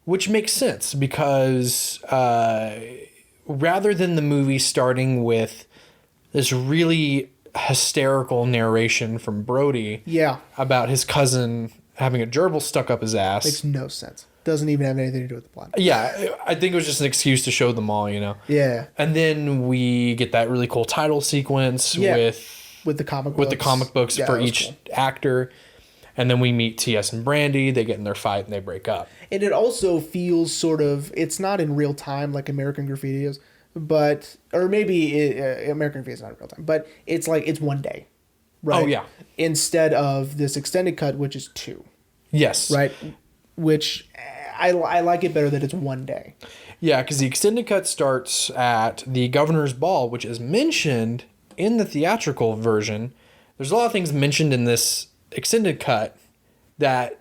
Speaker 1: Which makes sense because rather than the movie starting with this really hysterical narration from Brody about his cousin having a gerbil stuck up his ass.
Speaker 2: Makes no sense. Doesn't even have anything to do with the plot.
Speaker 1: Yeah, I think it was just an excuse to show them all,
Speaker 2: Yeah.
Speaker 1: And then we get that really cool title sequence with
Speaker 2: the comic books.
Speaker 1: With the comic books for each actor. And then we meet T.S. and Brandy. They get in their fight and they break up.
Speaker 2: And it also feels sort of, it's not in real time like American Graffiti is, or maybe American Graffiti is not in real time, but it's like it's one day, right?
Speaker 1: Oh, yeah.
Speaker 2: Instead of this extended cut, which is 2.
Speaker 1: Yes.
Speaker 2: Right? Which I like it better that it's one day.
Speaker 1: Yeah, because the extended cut starts at the governor's ball, which is mentioned in the theatrical version. There's a lot of things mentioned in this extended cut that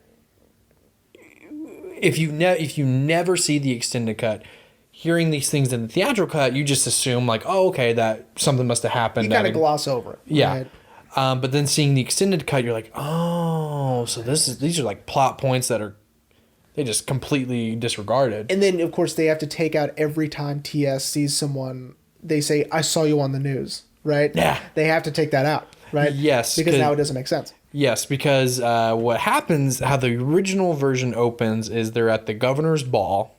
Speaker 1: if you never see the extended cut, hearing these things in the theatrical cut, you just assume like, oh, okay, that something must have happened.
Speaker 2: You kind of gloss over it.
Speaker 1: Yeah. Right? But then seeing the extended cut, you're like, oh, so these are like plot points that they just completely disregarded.
Speaker 2: And then, of course, they have to take out every time TS sees someone, they say, I saw you on the news, right?
Speaker 1: Yeah.
Speaker 2: They have to take that out, right?
Speaker 1: Yes.
Speaker 2: Because now it doesn't make sense.
Speaker 1: Yes, because what happens, how the original version opens is they're at the governor's ball.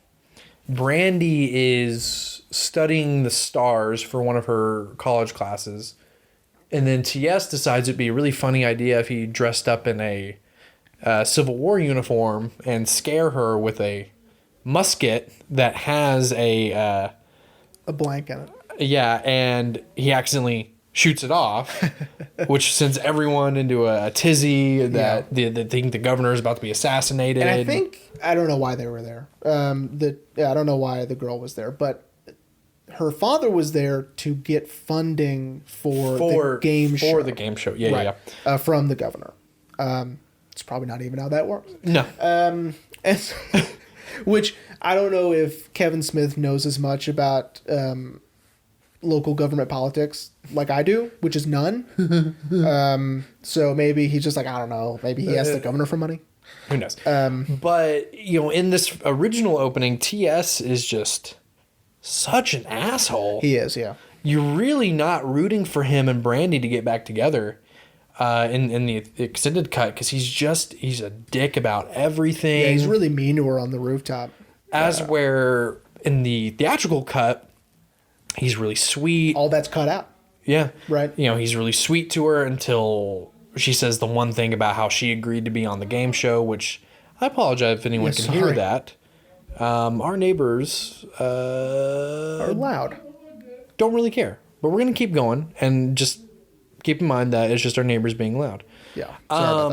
Speaker 1: Brandy is studying the stars for one of her college classes. And then TS decides it'd be a really funny idea if he dressed up in a Civil War uniform and scare her with a musket that has a
Speaker 2: blank in it.
Speaker 1: Yeah, and he accidentally shoots it off, which sends everyone into a tizzy that they think the governor is about to be assassinated.
Speaker 2: And I don't know why they were there. I don't know why the girl was there, but her father was there to get funding for the game show.
Speaker 1: For the game show, yeah.
Speaker 2: From the governor. It's probably not even how that works.
Speaker 1: No.
Speaker 2: Which I don't know if Kevin Smith knows as much about local government politics like I do, which is none. So maybe he's just like, I don't know. Maybe he asked the governor for money.
Speaker 1: Who knows? But, in this original opening, T.S. is just such an asshole.
Speaker 2: He is, yeah.
Speaker 1: You're really not rooting for him and Brandy to get back together in the extended cut because he's a dick about everything.
Speaker 2: Yeah, he's really mean to her on the rooftop.
Speaker 1: Where in the theatrical cut, he's really sweet.
Speaker 2: All that's cut out.
Speaker 1: Yeah.
Speaker 2: Right.
Speaker 1: He's really sweet to her until she says the one thing about how she agreed to be on the game show, which I apologize if anyone can hear that. Our neighbors
Speaker 2: are loud.
Speaker 1: Don't really care. But we're going to keep going and just keep in mind that it's just our neighbors being loud.
Speaker 2: Yeah. Sorry about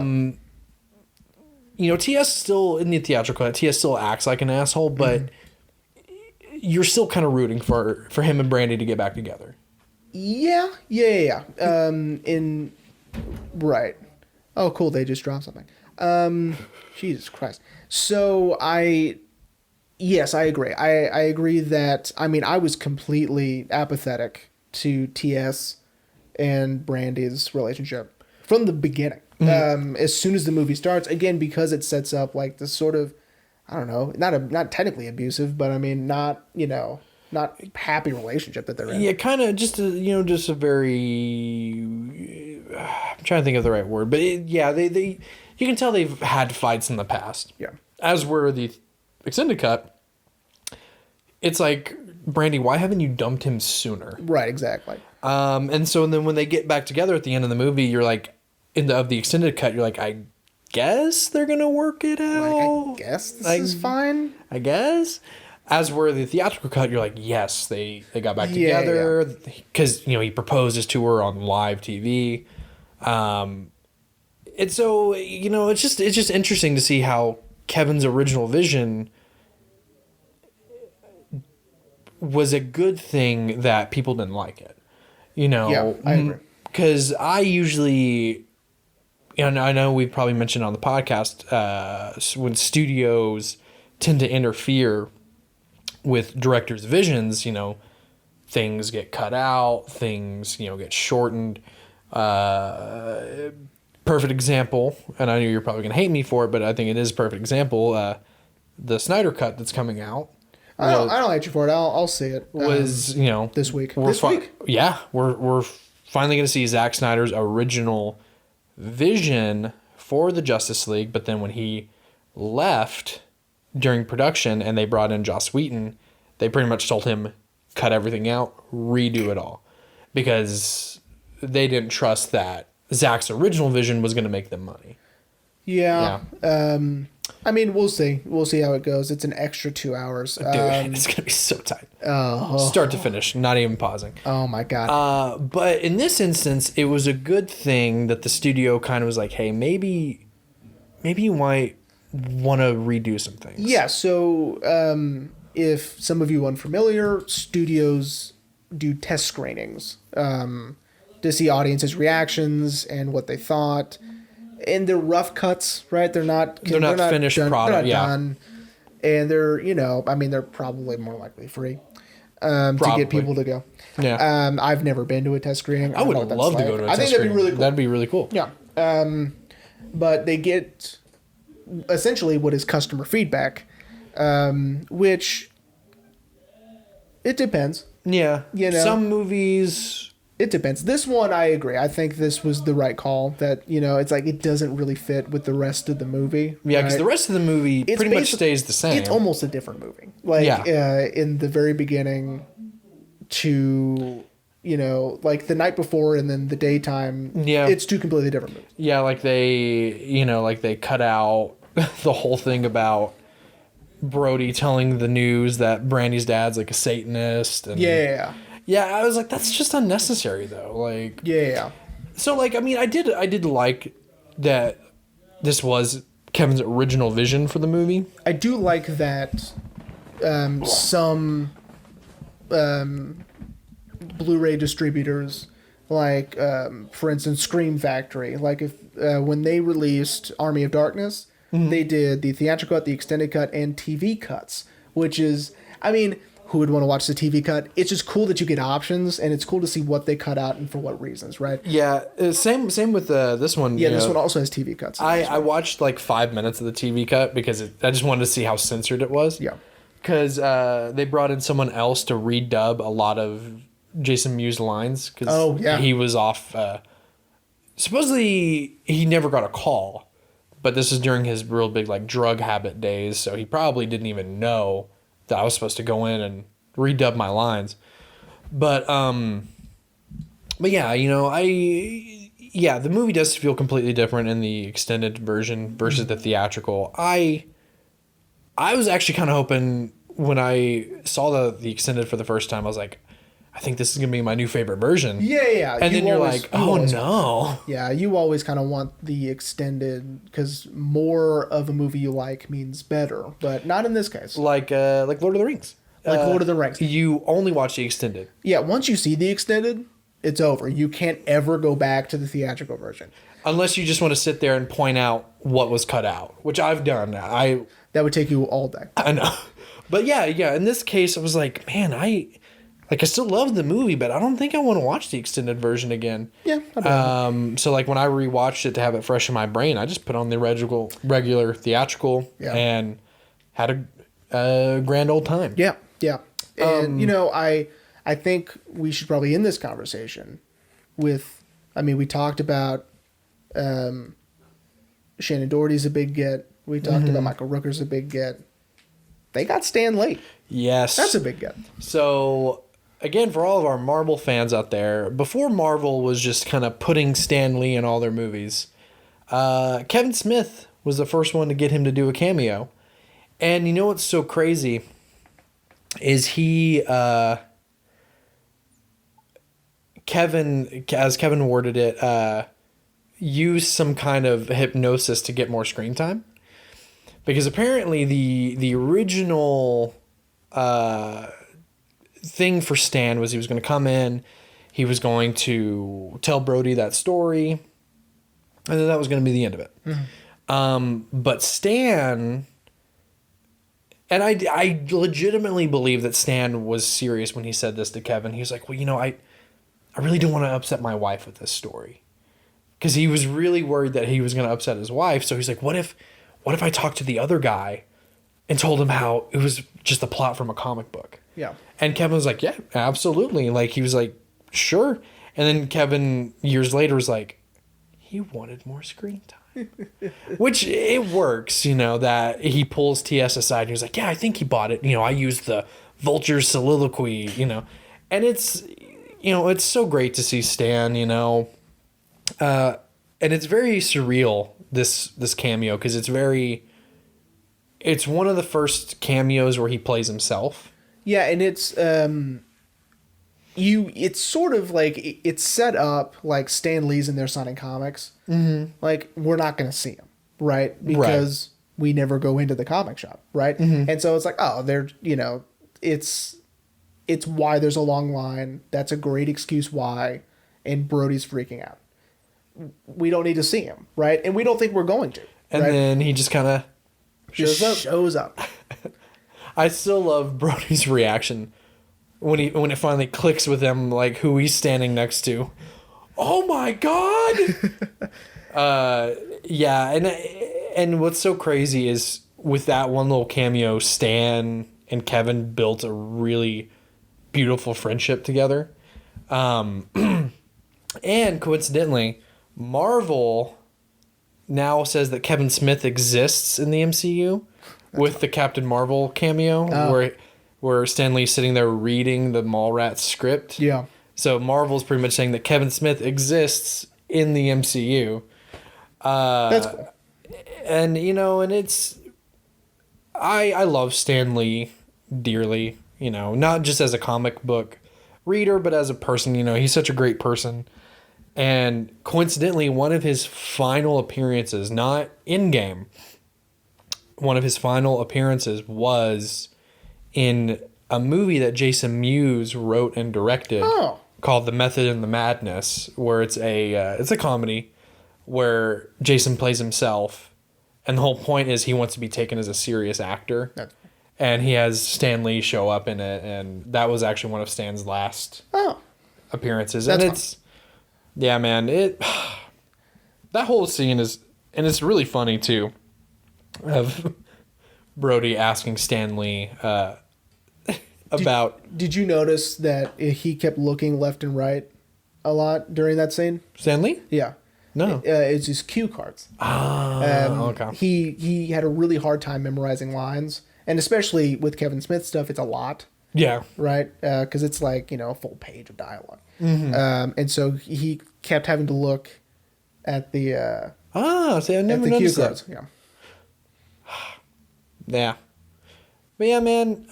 Speaker 2: that.
Speaker 1: TS still, in the theatrical cut, TS still acts like an asshole, but you're still kind of rooting for him and Brandy to get back together.
Speaker 2: Yeah. Right. Oh, cool. They just dropped something. Jesus Christ. So yes, I agree. I agree that, I mean, I was completely apathetic to TS and Brandy's relationship from the beginning. As soon as the movie starts, again, because it sets up like this sort of, I don't know, not technically abusive, but I mean, not happy relationship that they're in.
Speaker 1: Yeah, kind of just a very, I'm trying to think of the right word, but they you can tell they've had fights in the past.
Speaker 2: Yeah.
Speaker 1: As were the extended cut. It's like, Brandy, why haven't you dumped him sooner?
Speaker 2: Right, exactly.
Speaker 1: And so then when they get back together at the end of the movie, you're like, of the extended cut, you're like, I guess they're gonna work it out.
Speaker 2: Like, I guess this is fine.
Speaker 1: I guess. As were the theatrical cut, you're like, yes, they got back together because he proposes to her on live TV. And so it's just interesting to see how Kevin's original vision was a good thing that people didn't like it.
Speaker 2: Yeah, I agree.
Speaker 1: Because I usually, I know we've probably mentioned on the podcast, when studios tend to interfere with directors' visions, things get cut out, things, get shortened. Perfect example, and I know you're probably going to hate me for it, but I think it is a perfect example. The Snyder Cut that's coming out.
Speaker 2: I don't hate you for it. I'll see it.
Speaker 1: Was,
Speaker 2: this week.
Speaker 1: Yeah, we're finally going to see Zack Snyder's original vision for the Justice League, but then when he left during production and they brought in Joss Whedon, they pretty much told him, cut everything out, redo it all, because they didn't trust that Zack's original vision was going to make them money.
Speaker 2: Yeah. I mean, we'll see. We'll see how it goes. It's an extra 2 hours.
Speaker 1: Dude, it's going to be so tight. Start to finish, not even pausing.
Speaker 2: Oh, my God.
Speaker 1: But in this instance, it was a good thing that the studio kind of was like, hey, maybe you might want to redo some things.
Speaker 2: Yeah, so if some of you unfamiliar, studios do test screenings to see audiences' reactions and what they thought. And they're rough cuts, right? They're not
Speaker 1: finished
Speaker 2: done,
Speaker 1: product.
Speaker 2: They're not done. And they're probably more likely free to get people to go.
Speaker 1: Yeah.
Speaker 2: I've never been to a test screening.
Speaker 1: I would love to go to a test screening. I think that'd be really cool. That'd be really cool.
Speaker 2: Yeah. But they get essentially what is customer feedback, which it depends.
Speaker 1: Yeah. Some movies...
Speaker 2: It depends. This one, I agree. I think this was the right call. That, it's like it doesn't really fit with the rest of the movie.
Speaker 1: Yeah, because the rest of the movie pretty much stays the same.
Speaker 2: It's almost a different movie. Like, in the very beginning to, like the night before and then the daytime. Yeah. It's two completely different movies.
Speaker 1: Yeah, like they cut out the whole thing about Brody telling the news that Brandy's dad's like a Satanist. And, yeah, I was like, that's just unnecessary, though. Like,
Speaker 2: yeah.
Speaker 1: So, like, I mean, I did like that this was Kevin's original vision for the movie.
Speaker 2: I do like that some Blu-ray distributors, like, for instance, Scream Factory, like if when they released Army of Darkness, they did the theatrical cut, the extended cut, and TV cuts, which is, I mean... Who would want to watch the TV cut? It's just cool that you get options, and it's cool to see what they cut out and for what reasons, right?
Speaker 1: Yeah, same with this one.
Speaker 2: Yeah, this one also has TV cuts.
Speaker 1: I watched like 5 minutes of the TV cut because I just wanted to see how censored it was.
Speaker 2: Yeah.
Speaker 1: Because they brought in someone else to redub a lot of Jason Mewes' lines. Because he was off. Supposedly, he never got a call, but this is during his real big like drug habit days, so he probably didn't even know that I was supposed to go in and redub my lines. But yeah, the movie does feel completely different in the extended version versus the theatrical. I was actually kind of hoping when I saw the extended for the first time, I was like, I think this is going to be my new favorite version.
Speaker 2: Yeah.
Speaker 1: And then you're like, oh no.
Speaker 2: Yeah, you always kind of want the extended because more of a movie you like means better, but not in this case.
Speaker 1: Like Lord of the Rings.
Speaker 2: Like Lord of the Rings.
Speaker 1: You only watch the extended.
Speaker 2: Yeah, once you see the extended, it's over. You can't ever go back to the theatrical version.
Speaker 1: Unless you just want to sit there and point out what was cut out, which I've done.
Speaker 2: That would take you all day.
Speaker 1: I know. But yeah. In this case, I was like, man, I still love the movie, but I don't think I want to watch the extended version again.
Speaker 2: Yeah.
Speaker 1: So like when I rewatched it to have it fresh in my brain, I just put on the regular theatrical and had a grand old time.
Speaker 2: Yeah. Yeah. And, I think we should probably end this conversation with, we talked about Shannon Doherty's a big get. We talked about Michael Rooker's a big get. They got Stan Lee.
Speaker 1: Yes.
Speaker 2: That's a big get.
Speaker 1: So, again, for all of our Marvel fans out there, before Marvel was just kind of putting Stan Lee in all their movies, Kevin Smith was the first one to get him to do a cameo. And you know what's so crazy is Kevin, as Kevin worded it, used some kind of hypnosis to get more screen time. Because apparently the original thing for Stan was he was going to come in, he was going to tell Brody that story, and then that was going to be the end of it. Mm-hmm. But Stan, and I legitimately believe that Stan was serious when he said this to Kevin. He was like, well, I really don't want to upset my wife with this story. Because he was really worried that he was going to upset his wife. So he's like, what if I talked to the other guy and told him how it was just a plot from a comic book?
Speaker 2: Yeah. And
Speaker 1: Kevin was like, yeah, absolutely. Like, he was like, sure. And then Kevin, years later, was like, he wanted more screen time. Which, it works, that he pulls TS aside and he was like, yeah, I think he bought it. I used the Vulture's soliloquy, And it's, it's so great to see Stan, and it's very surreal, this cameo, because it's one of the first cameos where he plays himself.
Speaker 2: Yeah, and it's it's sort of like it's set up like Stan Lee's in there signing comics. Mm-hmm. Like, we're not going to see him, right? Because we never go into the comic shop, right? Mm-hmm. And so it's like, oh, they're it's why there's a long line. That's a great excuse why, and Brody's freaking out. We don't need to see him, right? And we don't think we're going to.
Speaker 1: And then he just kind of
Speaker 2: shows up.
Speaker 1: I still love Brody's reaction when it finally clicks with him, like who he's standing next to. Oh my God! Yeah, and what's so crazy is with that one little cameo, Stan and Kevin built a really beautiful friendship together. And coincidentally, Marvel now says that Kevin Smith exists in the MCU with the Captain Marvel cameo, where Stan Lee's sitting there reading the Mallrats script.
Speaker 2: Yeah.
Speaker 1: So Marvel's pretty much saying that Kevin Smith exists in the MCU.
Speaker 2: That's cool.
Speaker 1: And, and it's... I love Stan Lee dearly, not just as a comic book reader, but as a person. He's such a great person. And coincidentally, one of his final appearances, not in-game, one of his final appearances was in a movie that Jason Mewes wrote and directed called The Method and the Madness, where it's a comedy where Jason plays himself, and the whole point is he wants to be taken as a serious actor. And he has Stan Lee show up in it, and that was actually one of Stan's last appearances. And it's... Yeah, man, that whole scene is, and it's really funny too, of Brody asking Stan Lee about...
Speaker 2: Did you notice that he kept looking left and right a lot during that scene?
Speaker 1: Stan Lee?
Speaker 2: Yeah.
Speaker 1: No.
Speaker 2: It's his cue cards.
Speaker 1: Okay.
Speaker 2: He had a really hard time memorizing lines, and especially with Kevin Smith stuff, it's a lot.
Speaker 1: Yeah.
Speaker 2: Right? Because it's like, a full page of dialogue. Mm-hmm. And so he kept having to look at the
Speaker 1: see, I never noticed that.
Speaker 2: Yeah.
Speaker 1: Yeah. But yeah, man.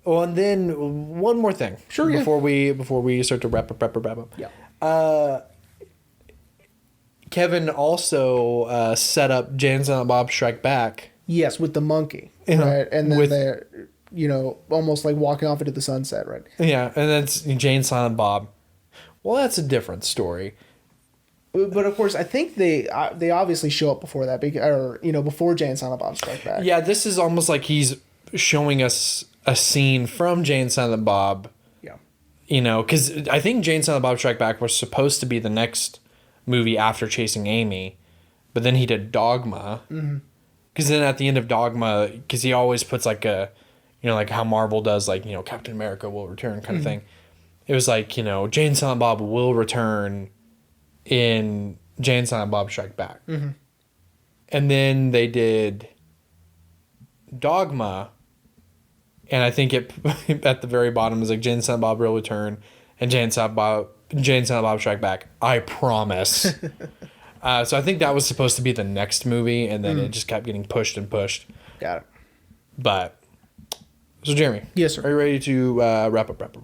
Speaker 1: And then one more thing.
Speaker 2: Sure.
Speaker 1: Before we start to wrap up.
Speaker 2: Yeah.
Speaker 1: Kevin also set up Jay and Silent Bob Strike Back
Speaker 2: Yes, with the monkey, right? And then they're, almost like walking off into the sunset, right?
Speaker 1: Yeah, and then it's Jay and Silent Bob. Well, that's a different story.
Speaker 2: But of course, I think they obviously show up before that, before Jay and Silent Bob Strike Back.
Speaker 1: Yeah, this is almost like he's showing us a scene from Jay and Silent Bob. Yeah. Because I think Jay and Silent Bob Strike Back was supposed to be the next movie after Chasing Amy, but then he did Dogma. Because then at the end of Dogma, because he always puts like a, like how Marvel does, like, Captain America will return kind of thing. It was like, Jay and Silent Bob will return in Jay and Silent Bob Strike Back. And then they did Dogma, and I think it at the very bottom is like Jay and Silent Bob will return and Jay and Silent Bob Strike Back. I promise. So I think that was supposed to be the next movie, and then it just kept getting pushed and pushed.
Speaker 2: Got it.
Speaker 1: But so Jeremy,
Speaker 2: yes, sir.
Speaker 1: Are you ready to wrap up?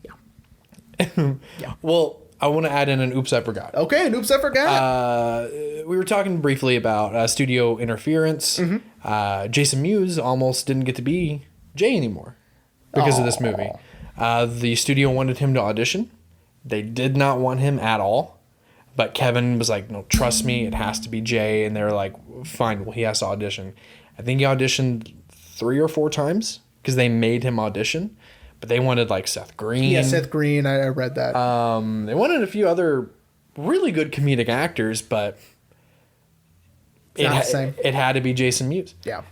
Speaker 1: Yeah. Yeah. Well, I want to add in an oops I forgot.
Speaker 2: Okay, an oops I forgot.
Speaker 1: We were talking briefly about studio interference. Jason Mewes almost didn't get to be Jay anymore because of this movie. The studio wanted him to audition. They did not want him at all. But Kevin was like, no, trust me, it has to be Jay. And they were like, fine, well, he has to audition. I think he auditioned 3 or 4 times because they made him audition. But they wanted like Seth Green.
Speaker 2: Yeah, Seth Green. I read that.
Speaker 1: They wanted a few other really good comedic actors, but it had to be Jason Mewes.
Speaker 2: Yeah.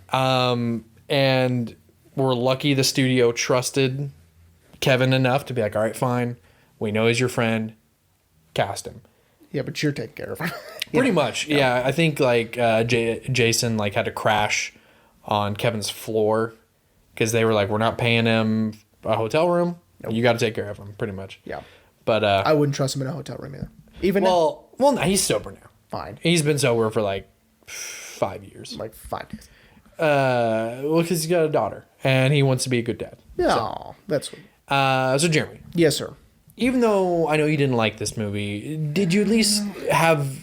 Speaker 1: And we're lucky the studio trusted Kevin enough to be like, all right, fine. We know he's your friend. Cast him.
Speaker 2: Yeah, but you're taking care of him.
Speaker 1: Pretty much. Yeah. I think like Jason like had to crash on Kevin's floor because they were like, we're not paying him a hotel room. Nope. You got to take care of him, pretty much.
Speaker 2: Yeah.
Speaker 1: But
Speaker 2: I wouldn't trust him in a hotel room either. Even
Speaker 1: no, he's sober now.
Speaker 2: Fine.
Speaker 1: He's been sober for like 5 years.
Speaker 2: Like 5 days.
Speaker 1: Well, because he's got a daughter and he wants to be a good dad.
Speaker 2: Yeah, so, that's sweet.
Speaker 1: So Jeremy.
Speaker 2: Yes, sir.
Speaker 1: Even though I know you didn't like this movie, did you at least have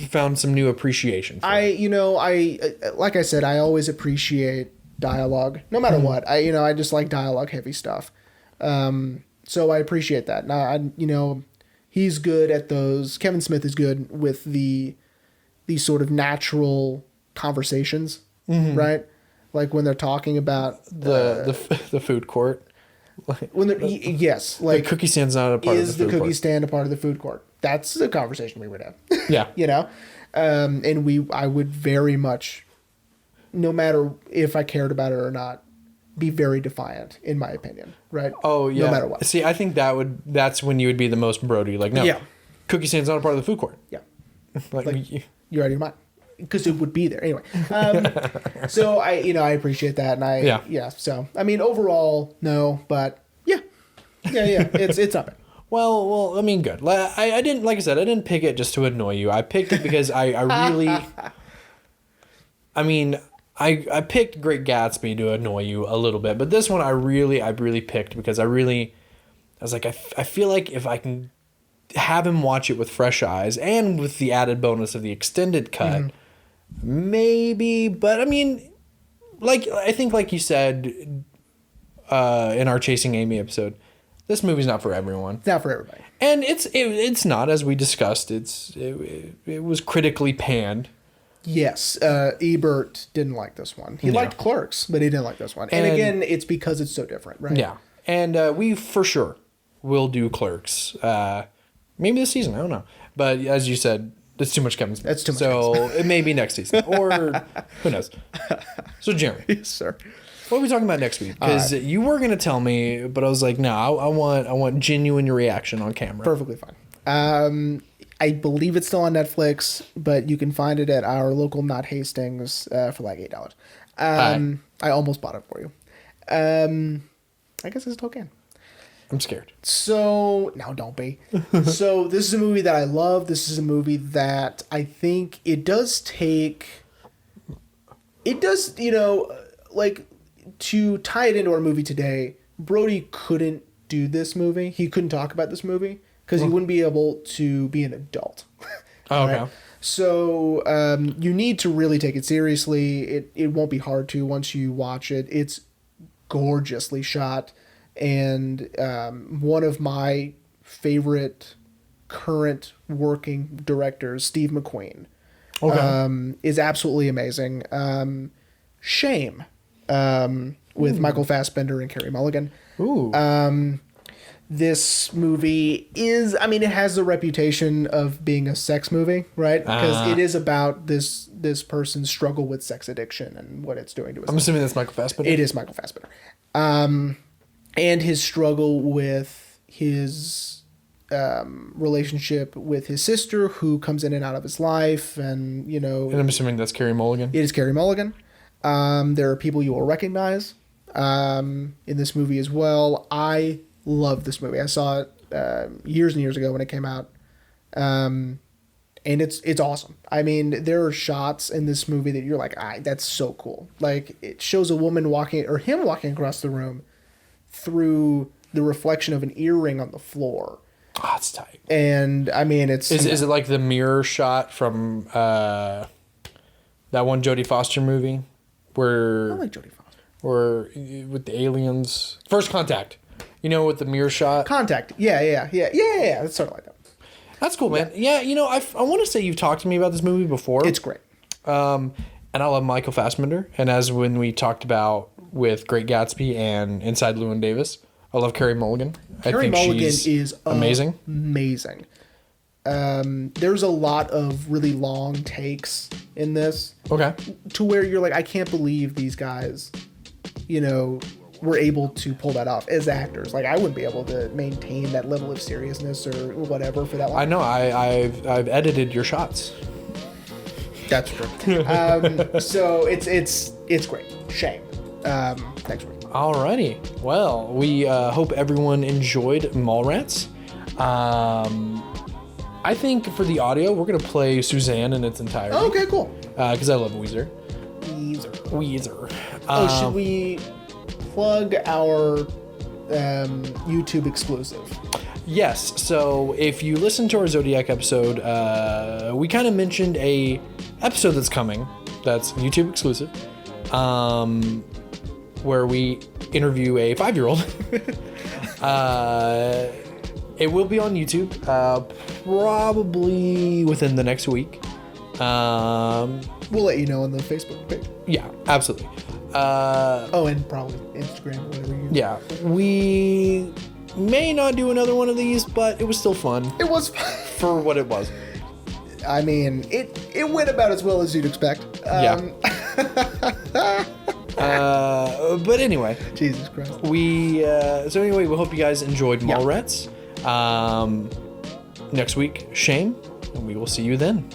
Speaker 1: found some new appreciation for it?
Speaker 2: Like I said, I always appreciate dialogue, no matter what. I just like dialogue heavy stuff. So I appreciate that. Now, he's good at those. Kevin Smith is good with these sort of natural conversations, right? Like when they're talking about
Speaker 1: the food court.
Speaker 2: When yes, like
Speaker 1: the cookie stand's not a part of the food court.
Speaker 2: Is the cookie stand a part of the food court? That's the conversation we would have.
Speaker 1: Yeah.
Speaker 2: And I would very much, no matter if I cared about it or not, be very defiant, in my opinion, right?
Speaker 1: Oh, yeah.
Speaker 2: No matter what.
Speaker 1: See, I think that's when you would be the most Brody. Like, no, cookie stand's not a part of the food court.
Speaker 2: Yeah.
Speaker 1: like
Speaker 2: you're out of your mind. Because it would be there. Anyway. So, I appreciate that. And so, I mean, overall, no, but yeah. It's not bad.
Speaker 1: Well, I mean, good. I didn't, like I said, I didn't pick it just to annoy you. I picked it because I really, I mean, I picked Great Gatsby to annoy you a little bit, but this one I really picked because I was like, I feel like if I can have him watch it with fresh eyes and with the added bonus of the extended cut, maybe, but I mean, I think like you said in our Chasing Amy episode, this movie's not for everyone.
Speaker 2: It's not for everybody.
Speaker 1: And it's not, as we discussed, it was critically panned.
Speaker 2: Yes, Ebert didn't like this one. He liked Clerks, but he didn't like this one. And again, it's because it's so different, right?
Speaker 1: Yeah. And we for sure will do Clerks. Maybe this season, I don't know. But as you said, it's too much Kevin Smith.
Speaker 2: That's too much.
Speaker 1: So it may be next season, or who knows. So Jeremy,
Speaker 2: yes, sir.
Speaker 1: What are we talking about next week? Because you were going to tell me, but I was like, no, I want genuine reaction on camera.
Speaker 2: Perfectly fine. I believe it's still on Netflix, but you can find it at our local Not Hastings for like $8. I almost bought it for you. I guess I still can.
Speaker 1: I'm scared.
Speaker 2: So, no, don't be. So, this is a movie that I love. This is a movie that I think it does, like, to tie it into our movie today, Brody couldn't do this movie. He couldn't talk about this movie because he wouldn't be able to be an adult.
Speaker 1: Oh, okay.
Speaker 2: So you need to really take it seriously. It won't be hard to once you watch it. It's gorgeously shot, and one of my favorite current working directors, Steve McQueen, is absolutely amazing. Shame, with Michael Fassbender and Carey Mulligan.
Speaker 1: Ooh.
Speaker 2: This movie is, I mean, it has the reputation of being a sex movie, right? Because it is about this person's struggle with sex addiction and what it's doing to his life.
Speaker 1: Assuming that's Michael Fassbender.
Speaker 2: It is Michael Fassbender. And his struggle with his relationship with his sister, who comes in and out of his life, and, you know...
Speaker 1: And I'm assuming that's Carey Mulligan.
Speaker 2: It is Carey Mulligan. There are people you will recognize in this movie as well. I love this movie. I saw it years and years ago when it came out, and it's awesome. I mean, there are shots in this movie that you're like, that's so cool. Like, it shows a woman walking, or him walking across the room through the reflection of an earring on the floor.
Speaker 1: Oh, that's tight.
Speaker 2: And I mean, it's...
Speaker 1: Is it like the mirror shot from that one Jodie Foster movie? Where...
Speaker 2: I like Jodie Foster.
Speaker 1: Or with the aliens. First Contact. You know, with the mirror shot?
Speaker 2: Contact. Yeah. It's sort of like that.
Speaker 1: That's cool, man. Yeah, you know, I want to say you've talked to me about this movie before.
Speaker 2: It's great.
Speaker 1: And I love Michael Fassbender. And as when we talked about with Great Gatsby and Inside Llewyn Davis, I love Carey Mulligan.
Speaker 2: Carey Mulligan is
Speaker 1: amazing.
Speaker 2: Amazing. There's a lot of really long takes in this.
Speaker 1: Okay.
Speaker 2: To where you're like, I can't believe these guys, you know, were able to pull that off as actors. Like, I wouldn't be able to maintain that level of seriousness or whatever for that long.
Speaker 1: I know. I've edited your shots.
Speaker 2: That's true. So it's great. Shame. Thanks for
Speaker 1: Alrighty. Well, we hope everyone enjoyed Mallrats. I think for the audio, we're going to play Suzanne in its entirety.
Speaker 2: Oh, okay, cool.
Speaker 1: Because I love Weezer.
Speaker 2: Weezer. Should we plug our YouTube exclusive?
Speaker 1: Yes. So if you listen to our Zodiac episode, we kind of mentioned a episode that's coming that's YouTube exclusive, where we interview a 5-year-old. It will be on YouTube, probably within the next week.
Speaker 2: We'll let you know on the Facebook page.
Speaker 1: Yeah, absolutely.
Speaker 2: And probably Instagram, whatever you...
Speaker 1: Yeah, we may not do another one of these, but it was still fun.
Speaker 2: It was
Speaker 1: for what it was.
Speaker 2: I mean, it went about as well as you'd expect.
Speaker 1: Yeah. But anyway,
Speaker 2: Jesus Christ.
Speaker 1: We hope you guys enjoyed Mallrats. Next week, Shame, and we will see you then.